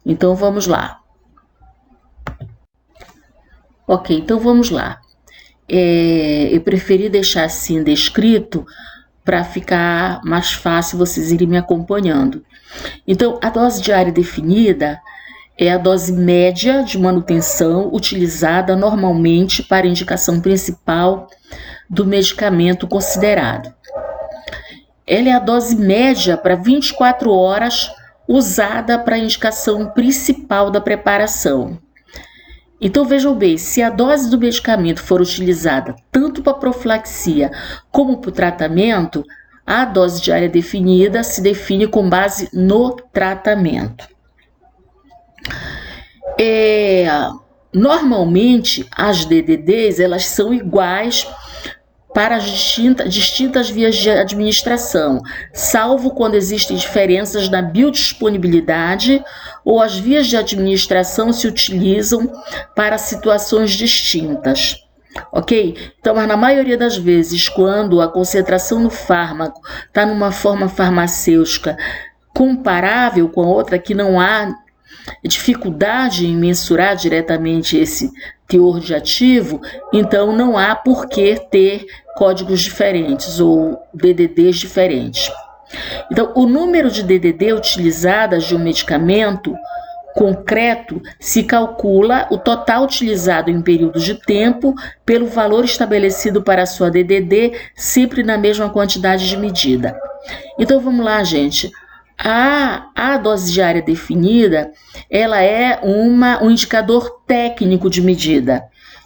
Então, vamos lá. Ok, então vamos lá. Eu preferi deixar assim descrito para ficar mais fácil vocês irem me acompanhando. Então, a dose diária definida é a dose média de manutenção utilizada normalmente para a indicação principal do medicamento considerado. Ela é a dose média para 24 horas usada para a indicação principal da preparação. Então, vejam bem, se a dose do medicamento for utilizada tanto para profilaxia como para o tratamento, a dose diária definida se define com base no tratamento. Normalmente, as DDDs elas são iguais para as distintas vias de administração, salvo quando existem diferenças na biodisponibilidade ou as vias de administração se utilizam para situações distintas. Ok? Então, mas na maioria das vezes, quando a concentração do fármaco está numa forma farmacêutica comparável com a outra, que não há dificuldade em mensurar diretamente esse teor de ativo, então não há por que ter códigos diferentes ou DDDs diferentes. Então, o número de DDD utilizadas de um medicamento concreto se calcula o total utilizado em períodos de tempo pelo valor estabelecido para a sua DDD, sempre na mesma quantidade de medida. Então, vamos lá, gente. A dose diária definida, ela é um indicador técnico de medida.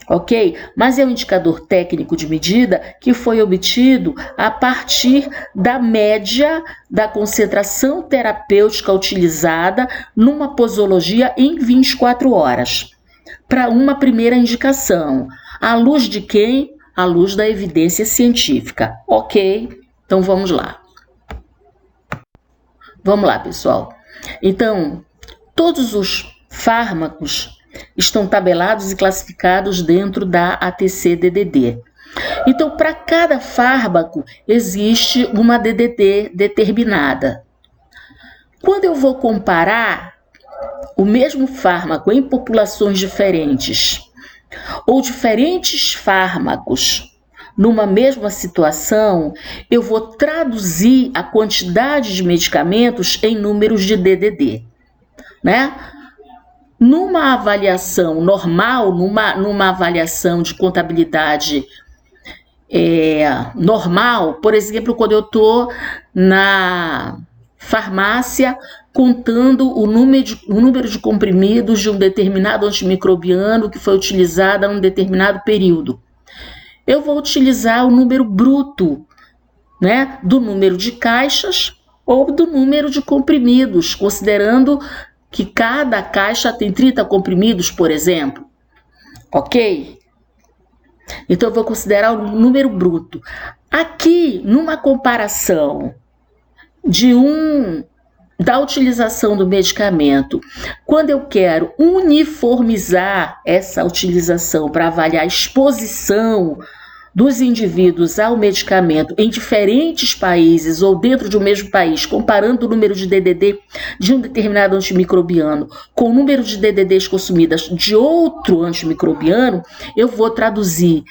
ok? Mas é um indicador técnico de medida que foi obtido a partir da média da concentração terapêutica utilizada numa posologia em 24 horas, para uma primeira indicação. À luz de quem? À luz da evidência científica, ok? Então vamos lá. Vamos lá, pessoal. Então, todos os fármacos estão tabelados e classificados dentro da ATC-DDD. Então, para cada fármaco, existe uma DDD determinada. Quando eu vou comparar o mesmo fármaco em populações diferentes, ou diferentes fármacos numa mesma situação, eu vou traduzir a quantidade de medicamentos em números de DDD, né? Numa avaliação normal, numa avaliação de contabilidade normal, por exemplo, quando eu estou na farmácia contando o número de comprimidos de um determinado antimicrobiano que foi utilizado a um determinado período, eu vou utilizar o número bruto, né, do número de caixas ou do número de comprimidos, considerando que cada caixa tem 30 comprimidos, por exemplo, ok? Então, eu vou considerar o número bruto. Aqui, numa comparação da utilização do medicamento, quando eu quero uniformizar essa utilização para avaliar a exposição dos indivíduos ao medicamento em diferentes países ou dentro de um mesmo país, comparando o número de DDD de um determinado antimicrobiano com o número de DDDs consumidas de outro antimicrobiano, eu vou traduzir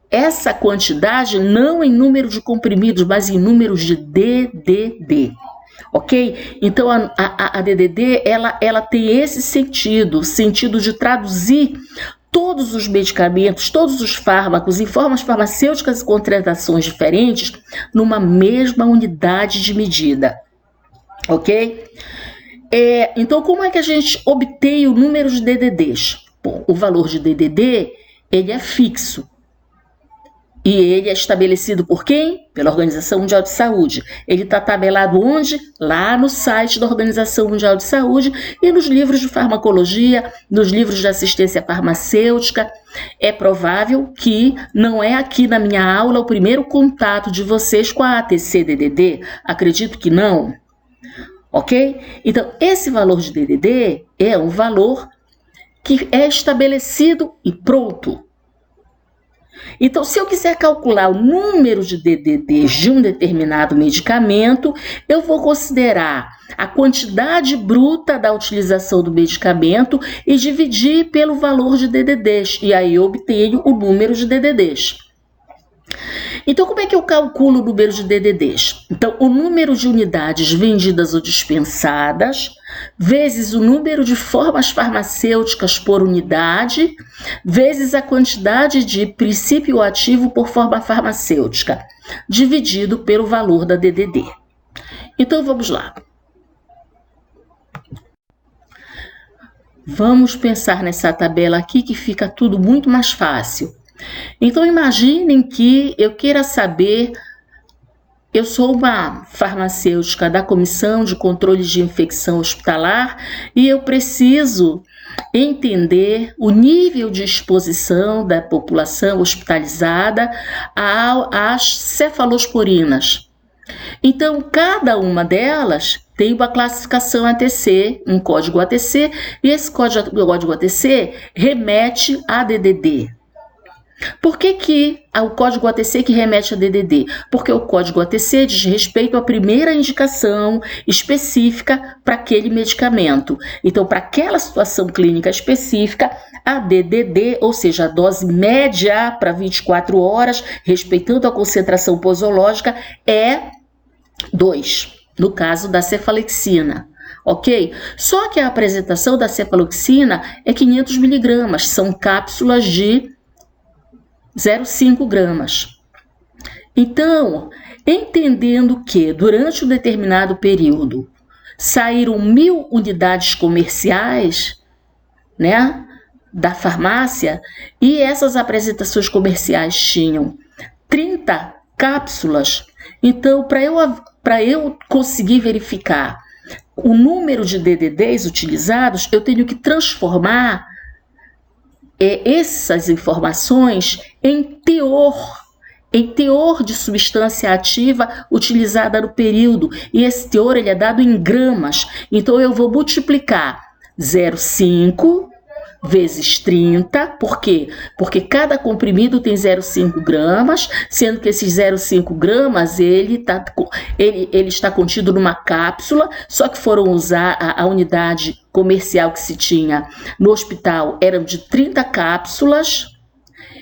essa quantidade não em número de comprimidos, mas em números de DDD. Ok? Então, a DDD, ela tem esse sentido de traduzir todos os medicamentos, todos os fármacos em formas farmacêuticas e concentrações diferentes numa mesma unidade de medida, ok? Então, como é que a gente obtém o número de DDDs? Bom, o valor de DDD, ele é fixo. E ele é estabelecido por quem? Pela Organização Mundial de Saúde. Ele está tabelado onde? Lá no site da Organização Mundial de Saúde e nos livros de farmacologia, nos livros de assistência farmacêutica. É provável que não é aqui na minha aula o primeiro contato de vocês com a ATC-DDD. Acredito que não. Ok? Então, esse valor de DDD é um valor que é estabelecido e pronto. Então, se eu quiser calcular o número de DDDs de um determinado medicamento, eu vou considerar a quantidade bruta da utilização do medicamento e dividir pelo valor de DDDs, e aí eu obtenho o número de DDDs. Então, como é que eu calculo o número de DDDs? Então, o número de unidades vendidas ou dispensadas, vezes o número de formas farmacêuticas por unidade, vezes a quantidade de princípio ativo por forma farmacêutica, dividido pelo valor da DDD. Então, vamos lá. Vamos pensar nessa tabela aqui que fica tudo muito mais fácil. Então, imaginem que eu queira saber, eu sou uma farmacêutica da Comissão de Controle de Infecção Hospitalar e eu preciso entender o nível de exposição da população hospitalizada às cefalosporinas. Então, cada uma delas tem uma classificação ATC, um código ATC, e esse código ATC remete a DDD. Por que o código ATC que remete a DDD? Porque o código ATC diz respeito à primeira indicação específica para aquele medicamento. Então, para aquela situação clínica específica, a DDD, ou seja, a dose média para 24 horas, respeitando a concentração posológica, é 2, no caso da cefalexina. Ok? Só que a apresentação da cefalexina é 500 miligramas, são cápsulas de 0,5 gramas. Então, entendendo que durante um determinado período saíram 1.000 unidades comerciais, né, da farmácia e essas apresentações comerciais tinham 30 cápsulas. Então, para eu conseguir verificar o número de DDDs utilizados, eu tenho que transformar essas informações em teor de substância ativa utilizada no período. E esse teor ele é dado em gramas. Então, eu vou multiplicar 0,5 vezes 30, por quê? Porque cada comprimido tem 0,5 gramas, sendo que esses 0,5 gramas ele está contido numa cápsula, só que foram usar a unidade comercial que se tinha no hospital eram de 30 cápsulas,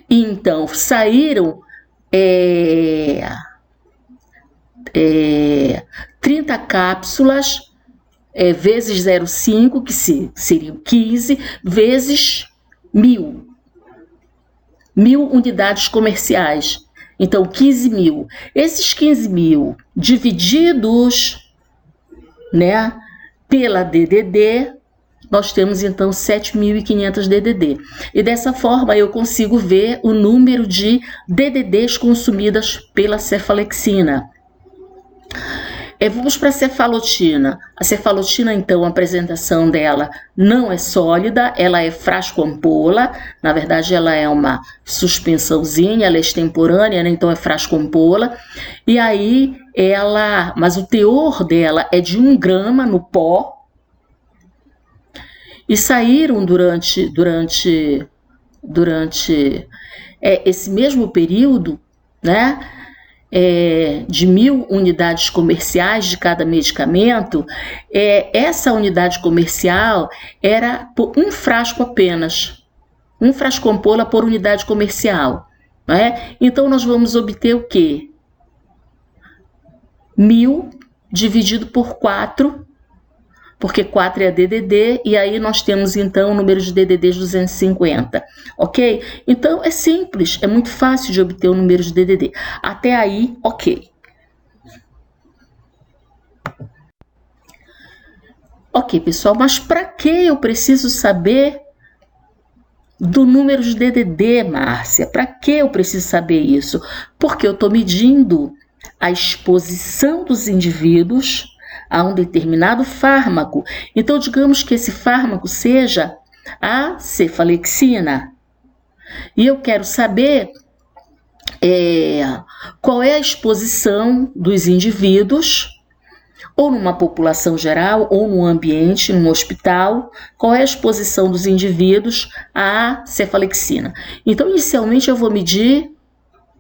e então saíram 30 cápsulas vezes 0,5, que seriam 15, vezes 1.000 unidades comerciais. Então, 15.000. Esses 15.000 divididos, né, pela DDD, nós temos então 7.500 DDD. E dessa forma eu consigo ver o número de DDDs consumidas pela cefalexina. Vamos para a cefalotina. A cefalotina, então, a apresentação dela não é sólida, ela é frasco-ampola. Na verdade, ela é uma suspensãozinha, ela é extemporânea, né? Então é frasco-ampola. E aí, mas o teor dela é de 1 grama no pó. E saíram durante esse mesmo período, né? De 1.000 unidades comerciais de cada medicamento, essa unidade comercial era por um frasco apenas, um frasco-ampola por unidade comercial, não é? Então, nós vamos obter o quê? 1.000 dividido por 4, porque 4 é a DDD, e aí nós temos então o número de DDDs 250, ok? Então é simples, é muito fácil de obter o número de DDD. Até aí, ok. Ok, pessoal, mas para que eu preciso saber do número de DDD, Márcia? Para que eu preciso saber isso? Porque eu estou medindo a exposição dos indivíduos a um determinado fármaco. Então, digamos que esse fármaco seja a cefalexina. E eu quero saber qual é a exposição dos indivíduos, ou numa população geral, ou num ambiente, num hospital, qual é a exposição dos indivíduos à cefalexina. Então, inicialmente, eu vou medir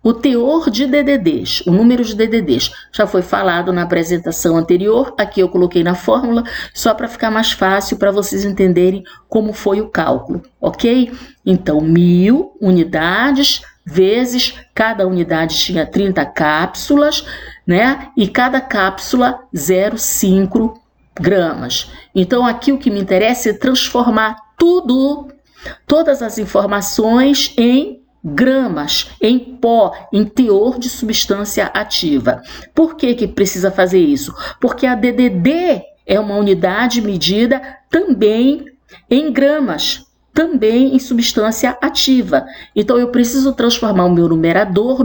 o teor de DDDs, o número de DDDs. Já foi falado na apresentação anterior, aqui eu coloquei na fórmula, só para ficar mais fácil para vocês entenderem como foi o cálculo, ok? Então, 1.000 unidades vezes, cada unidade tinha 30 cápsulas, né? E cada cápsula 0,5 gramas. Então, aqui o que me interessa é transformar todas as informações em gramas, em pó, em teor de substância ativa. Por que precisa fazer isso? Porque a DDD é uma unidade medida também em gramas, também em substância ativa. Então, eu preciso transformar o meu numerador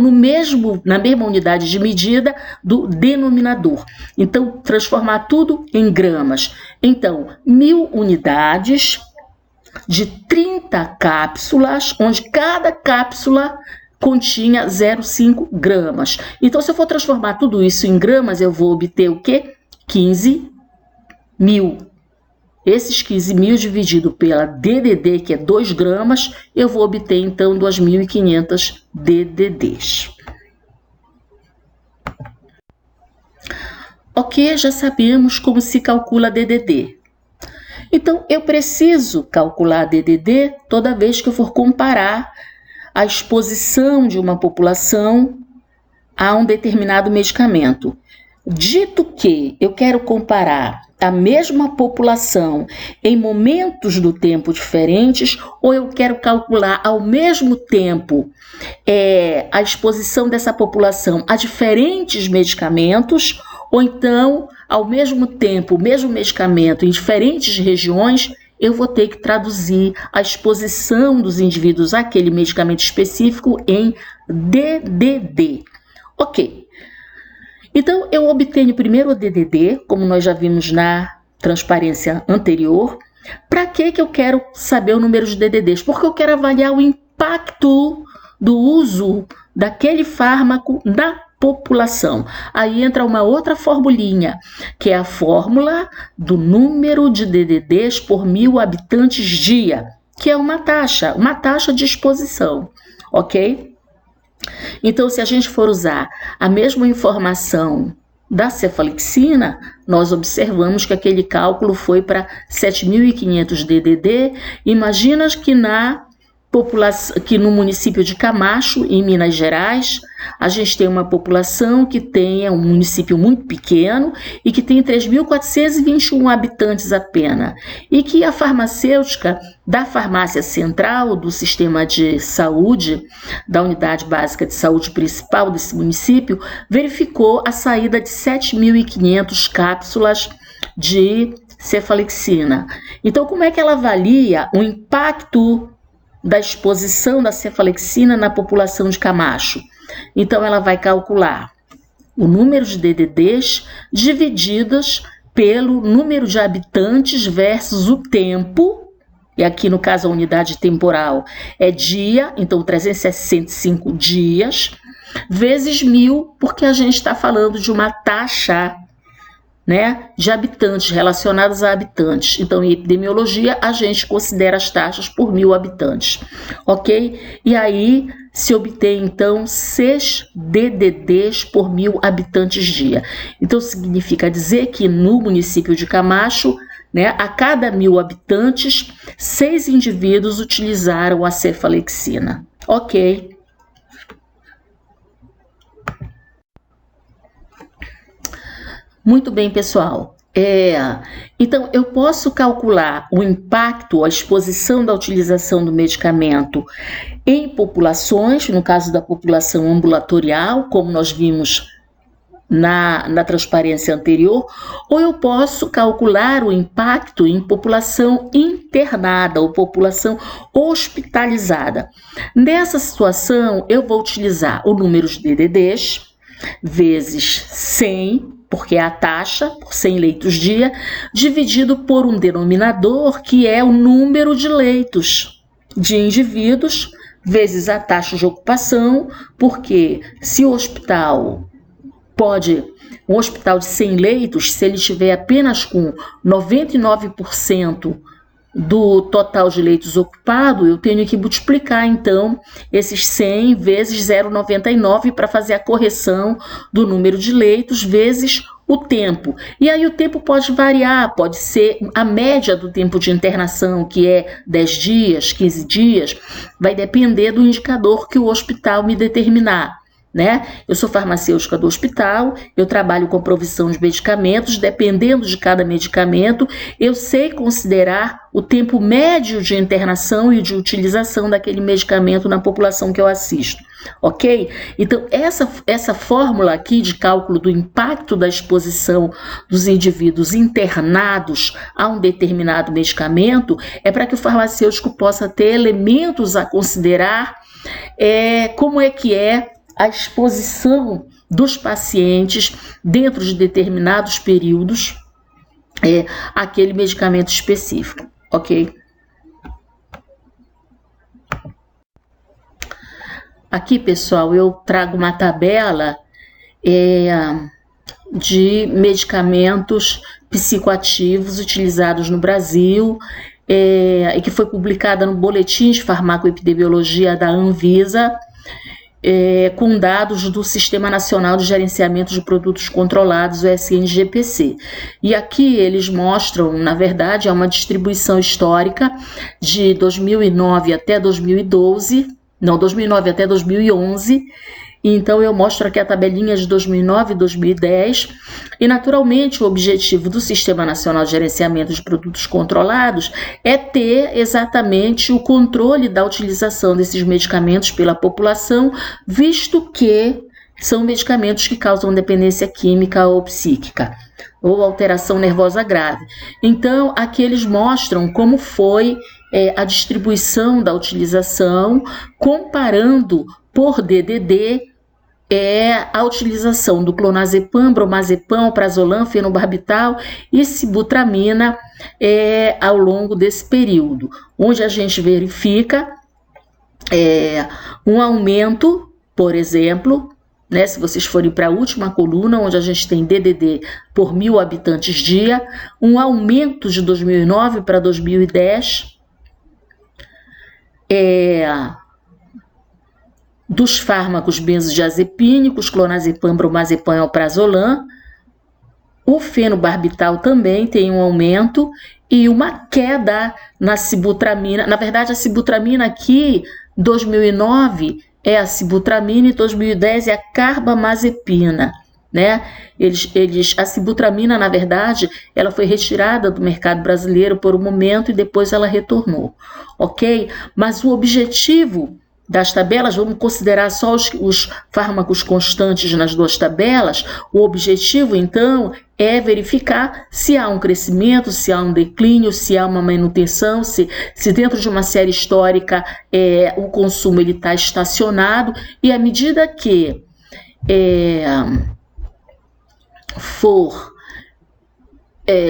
na mesma unidade de medida do denominador. Então, transformar tudo em gramas. Então, 1.000 unidades de 30 cápsulas, onde cada cápsula continha 0,5 gramas. Então, se eu for transformar tudo isso em gramas, eu vou obter o quê? 15.000. Esses 15.000 dividido pela DDD, que é 2 gramas, eu vou obter, então, 2.500 DDDs. Ok, já sabemos como se calcula DDD. Então, eu preciso calcular a DDD toda vez que eu for comparar a exposição de uma população a um determinado medicamento. Dito que eu quero comparar a mesma população em momentos do tempo diferentes, ou eu quero calcular ao mesmo tempo a exposição dessa população a diferentes medicamentos, ou então, ao mesmo tempo, o mesmo medicamento em diferentes regiões, eu vou ter que traduzir a exposição dos indivíduos àquele medicamento específico em DDD. Ok. Então, eu obtenho primeiro o DDD, como nós já vimos na transparência anterior. Para que eu quero saber o número de DDDs? Porque eu quero avaliar o impacto do uso daquele fármaco na população. Aí entra uma outra formulinha, que é a fórmula do número de DDDs por 1000 habitantes dia, que é uma taxa de exposição, ok? Então, se a gente for usar a mesma informação da cefalexina, nós observamos que aquele cálculo foi para 7.500 DDD. Imagina que que no município de Camacho, em Minas Gerais, a gente tem uma população que tem um município muito pequeno e que tem 3.421 habitantes apenas, e que a farmacêutica da farmácia central do sistema de saúde, da unidade básica de saúde principal desse município, verificou a saída de 7.500 cápsulas de cefalexina. Então, como é que ela avalia o impacto da exposição da cefalexina na população de Camacho? Então, ela vai calcular o número de DDDs divididas pelo número de habitantes versus o tempo, e aqui no caso a unidade temporal é dia, então 365 dias, vezes 1000, porque a gente está falando de uma taxa, né, de habitantes, relacionadas a habitantes. Então, em epidemiologia, a gente considera as taxas por 1000 habitantes, ok? E aí se obtém, então, 6 DDDs por 1000 habitantes dia. Então, significa dizer que no município de Camacho, né, a cada 1000 habitantes, 6 indivíduos utilizaram a cefalexina, ok? Muito bem, pessoal. Então, eu posso calcular o impacto, a exposição da utilização do medicamento em populações, no caso da população ambulatorial, como nós vimos na transparência anterior, ou eu posso calcular o impacto em população internada ou população hospitalizada. Nessa situação, eu vou utilizar o número de DDDs vezes 100, porque é a taxa por 100 leitos dia, dividido por um denominador que é o número de leitos de indivíduos, vezes a taxa de ocupação, porque se o hospital um hospital de 100 leitos, se ele estiver apenas com 99% do total de leitos ocupado, eu tenho que multiplicar, então, esses 100 vezes 0,99 para fazer a correção do número de leitos vezes o tempo. E aí o tempo pode variar, pode ser a média do tempo de internação, que é 10 dias, 15 dias, vai depender do indicador que o hospital me determinar, né? Eu sou farmacêutica do hospital, eu trabalho com provisão de medicamentos, dependendo de cada medicamento, eu sei considerar o tempo médio de internação e de utilização daquele medicamento na população que eu assisto, ok? Então, essa fórmula aqui de cálculo do impacto da exposição dos indivíduos internados a um determinado medicamento é para que o farmacêutico possa ter elementos a considerar, como é que é a exposição dos pacientes dentro de determinados períodos àquele medicamento específico, ok? Aqui, pessoal, eu trago uma tabela de medicamentos psicoativos utilizados no Brasil e que foi publicada no Boletim de Farmacoepidemiologia da Anvisa, com dados do Sistema Nacional de Gerenciamento de Produtos Controlados, o SNGPC. E aqui eles mostram, na verdade, uma distribuição histórica de 2009 até 2012, não, 2009 até 2011, então eu mostro aqui a tabelinha de 2009 e 2010, e naturalmente o objetivo do Sistema Nacional de Gerenciamento de Produtos Controlados é ter exatamente o controle da utilização desses medicamentos pela população, visto que são medicamentos que causam dependência química ou psíquica, ou alteração nervosa grave. Então, aqui eles mostram como foi a distribuição da utilização, comparando por DDD a utilização do clonazepam, bromazepam, prazolam, fenobarbital e sibutramina ao longo desse período, onde a gente verifica um aumento, por exemplo, né, se vocês forem para a última coluna, onde a gente tem DDD por 1.000 habitantes dia, um aumento de 2009 para 2010 dos fármacos benzodiazepínicos, clonazepam, bromazepam e alprazolam. O fenobarbital também tem um aumento e uma queda na sibutramina. Na verdade, a sibutramina aqui, 2009, é a sibutramina e 2010 é a carbamazepina, né? A sibutramina, na verdade, ela foi retirada do mercado brasileiro por um momento e depois ela retornou, ok? Mas o objetivo das tabelas, vamos considerar só os fármacos constantes nas duas tabelas. O objetivo, então, é verificar se há um crescimento, se há um declínio, se há uma manutenção, se dentro de uma série histórica o consumo está estacionado, e à medida que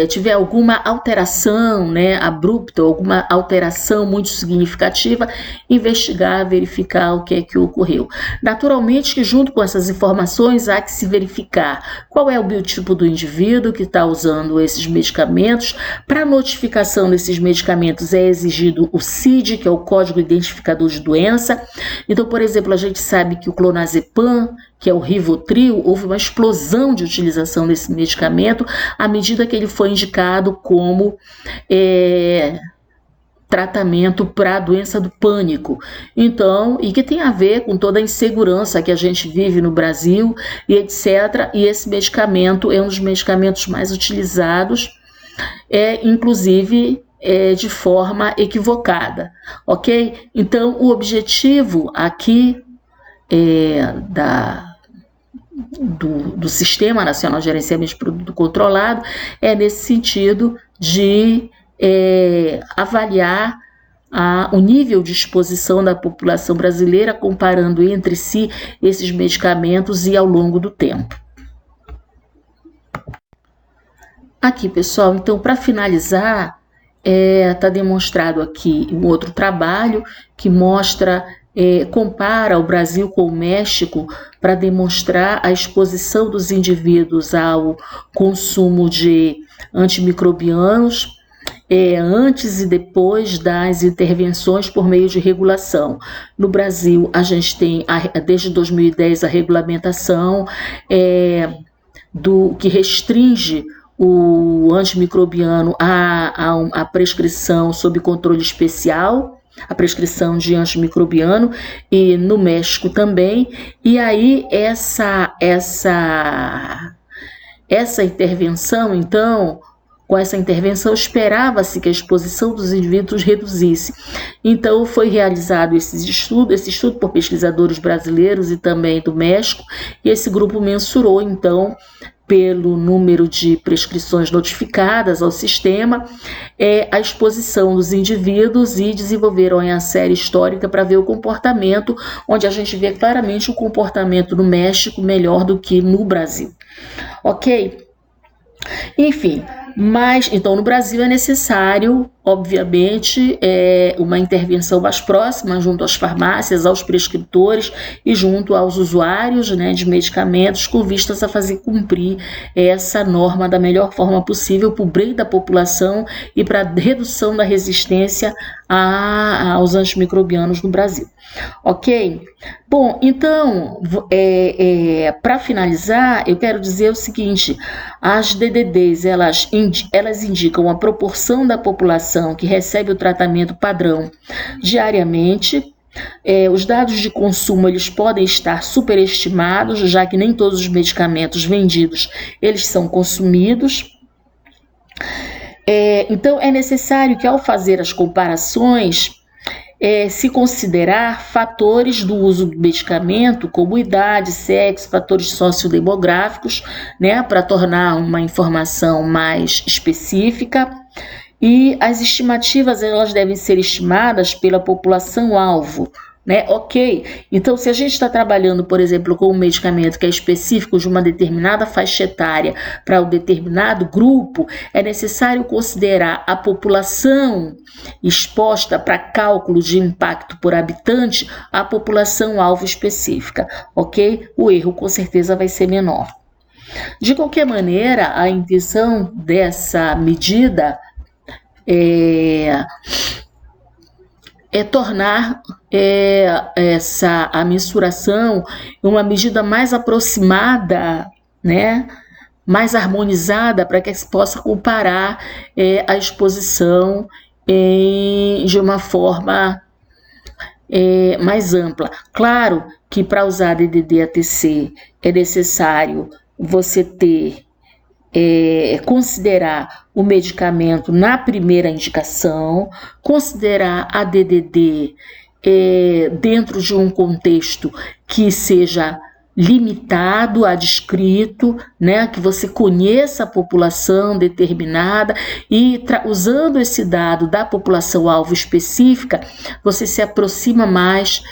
tiver alguma alteração, né, abrupta, alguma alteração muito significativa, investigar, verificar o que é que ocorreu. Naturalmente que junto com essas informações há que se verificar qual é o biotipo do indivíduo que está usando esses medicamentos. Para a notificação desses medicamentos é exigido o CID, que é o Código Identificador de Doença. Então, por exemplo, a gente sabe que o clonazepam, que é o Rivotril, houve uma explosão de utilização desse medicamento à medida que ele foi indicado como tratamento para a doença do pânico. Então, e que tem a ver com toda a insegurança que a gente vive no Brasil e etc. E esse medicamento é um dos medicamentos mais utilizados, inclusive de forma equivocada, ok? Então, o objetivo aqui do Sistema Nacional de Gerenciamento de Produto Controlado é nesse sentido de avaliar o nível de exposição da população brasileira, comparando entre si esses medicamentos e ao longo do tempo. Aqui, pessoal, então, para finalizar, está demonstrado aqui um outro trabalho que mostra compara o Brasil com o México para demonstrar a exposição dos indivíduos ao consumo de antimicrobianos antes e depois das intervenções por meio de regulação. No Brasil, a gente tem, desde 2010, a regulamentação que restringe o antimicrobiano à prescrição sob controle especial, a prescrição de antimicrobiano, e no México também. E aí essa intervenção, então, com essa intervenção esperava-se que a exposição dos indivíduos reduzisse. Então foi realizado esse estudo por pesquisadores brasileiros e também do México, e esse grupo mensurou então pelo número de prescrições notificadas ao sistema, a exposição dos indivíduos, e desenvolveram a série histórica para ver o comportamento, onde a gente vê claramente o comportamento no México melhor do que no Brasil. Ok? Enfim, mas então no Brasil é necessário, obviamente, uma intervenção mais próxima junto às farmácias, aos prescritores e junto aos usuários, né, de medicamentos, com vistas a fazer cumprir essa norma da melhor forma possível para o bem da população e para a redução da resistência aos antimicrobianos no Brasil. Ok? Bom, então, para finalizar, eu quero dizer o seguinte: as DDDs, elas indicam a proporção da população que recebe o tratamento padrão diariamente. Os dados de consumo, eles podem estar superestimados, já que nem todos os medicamentos vendidos, eles são consumidos. Então, é necessário que, ao fazer as comparações, se considerar fatores do uso do medicamento, como idade, sexo, fatores sociodemográficos, né, para tornar uma informação mais específica. E as estimativas, elas devem ser estimadas pela população-alvo, né? Ok, então se a gente está trabalhando, por exemplo, com um medicamento que é específico de uma determinada faixa etária para um determinado grupo, é necessário considerar a população exposta para cálculo de impacto por habitante, a população alvo específica, ok? O erro com certeza vai ser menor. De qualquer maneira, a intenção dessa medida é tornar a mensuração uma medida mais aproximada, né, mais harmonizada, para que se possa comparar a exposição de uma forma mais ampla. Claro que para usar DDD-ATC é necessário você considerar o medicamento na primeira indicação, considerar a DDD dentro de um contexto que seja limitado, adscrito, né, que você conheça a população determinada e usando esse dado da população alvo específica, você se aproxima mais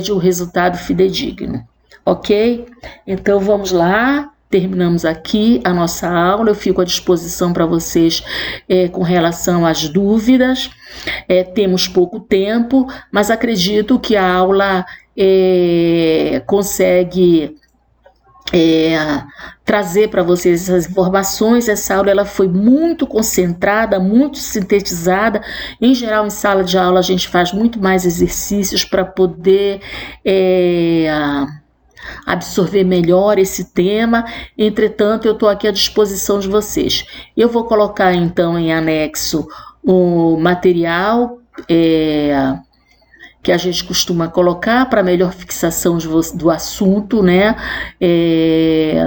de um resultado fidedigno, ok? Então vamos lá. Terminamos aqui a nossa aula, eu fico à disposição para vocês com relação às dúvidas. Temos pouco tempo, mas acredito que a aula consegue trazer para vocês essas informações. Essa aula ela foi muito concentrada, muito sintetizada. Em geral, em sala de aula, a gente faz muito mais exercícios para poder absorver melhor esse tema. Entretanto, eu estou aqui à disposição de vocês. Eu vou colocar então em anexo o material que a gente costuma colocar para melhor fixação do assunto, né,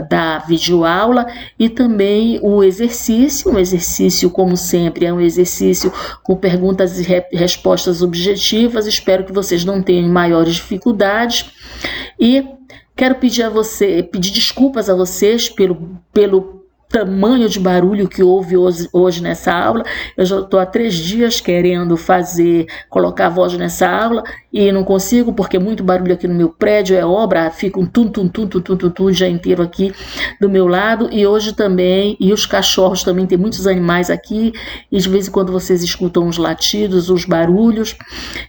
da videoaula, e também o exercício. Um exercício, como sempre, é um exercício com perguntas e respostas objetivas. Espero que vocês não tenham maiores dificuldades. E quero pedir desculpas a vocês pelo tamanho de barulho que houve hoje nessa aula. Eu já estou há 3 dias querendo colocar a voz nessa aula e não consigo, porque é muito barulho aqui no meu prédio, é obra, fica um tum o dia inteiro aqui do meu lado, e hoje também, e os cachorros também, tem muitos animais aqui, e de vez em quando vocês escutam os latidos, os barulhos.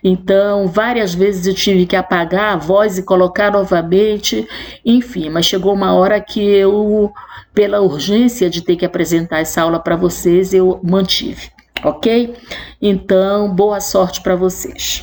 Então, várias vezes eu tive que apagar a voz e colocar novamente, enfim, mas chegou uma hora que eu, pela urgência de ter que apresentar essa aula para vocês, eu mantive, ok? Então, boa sorte para vocês.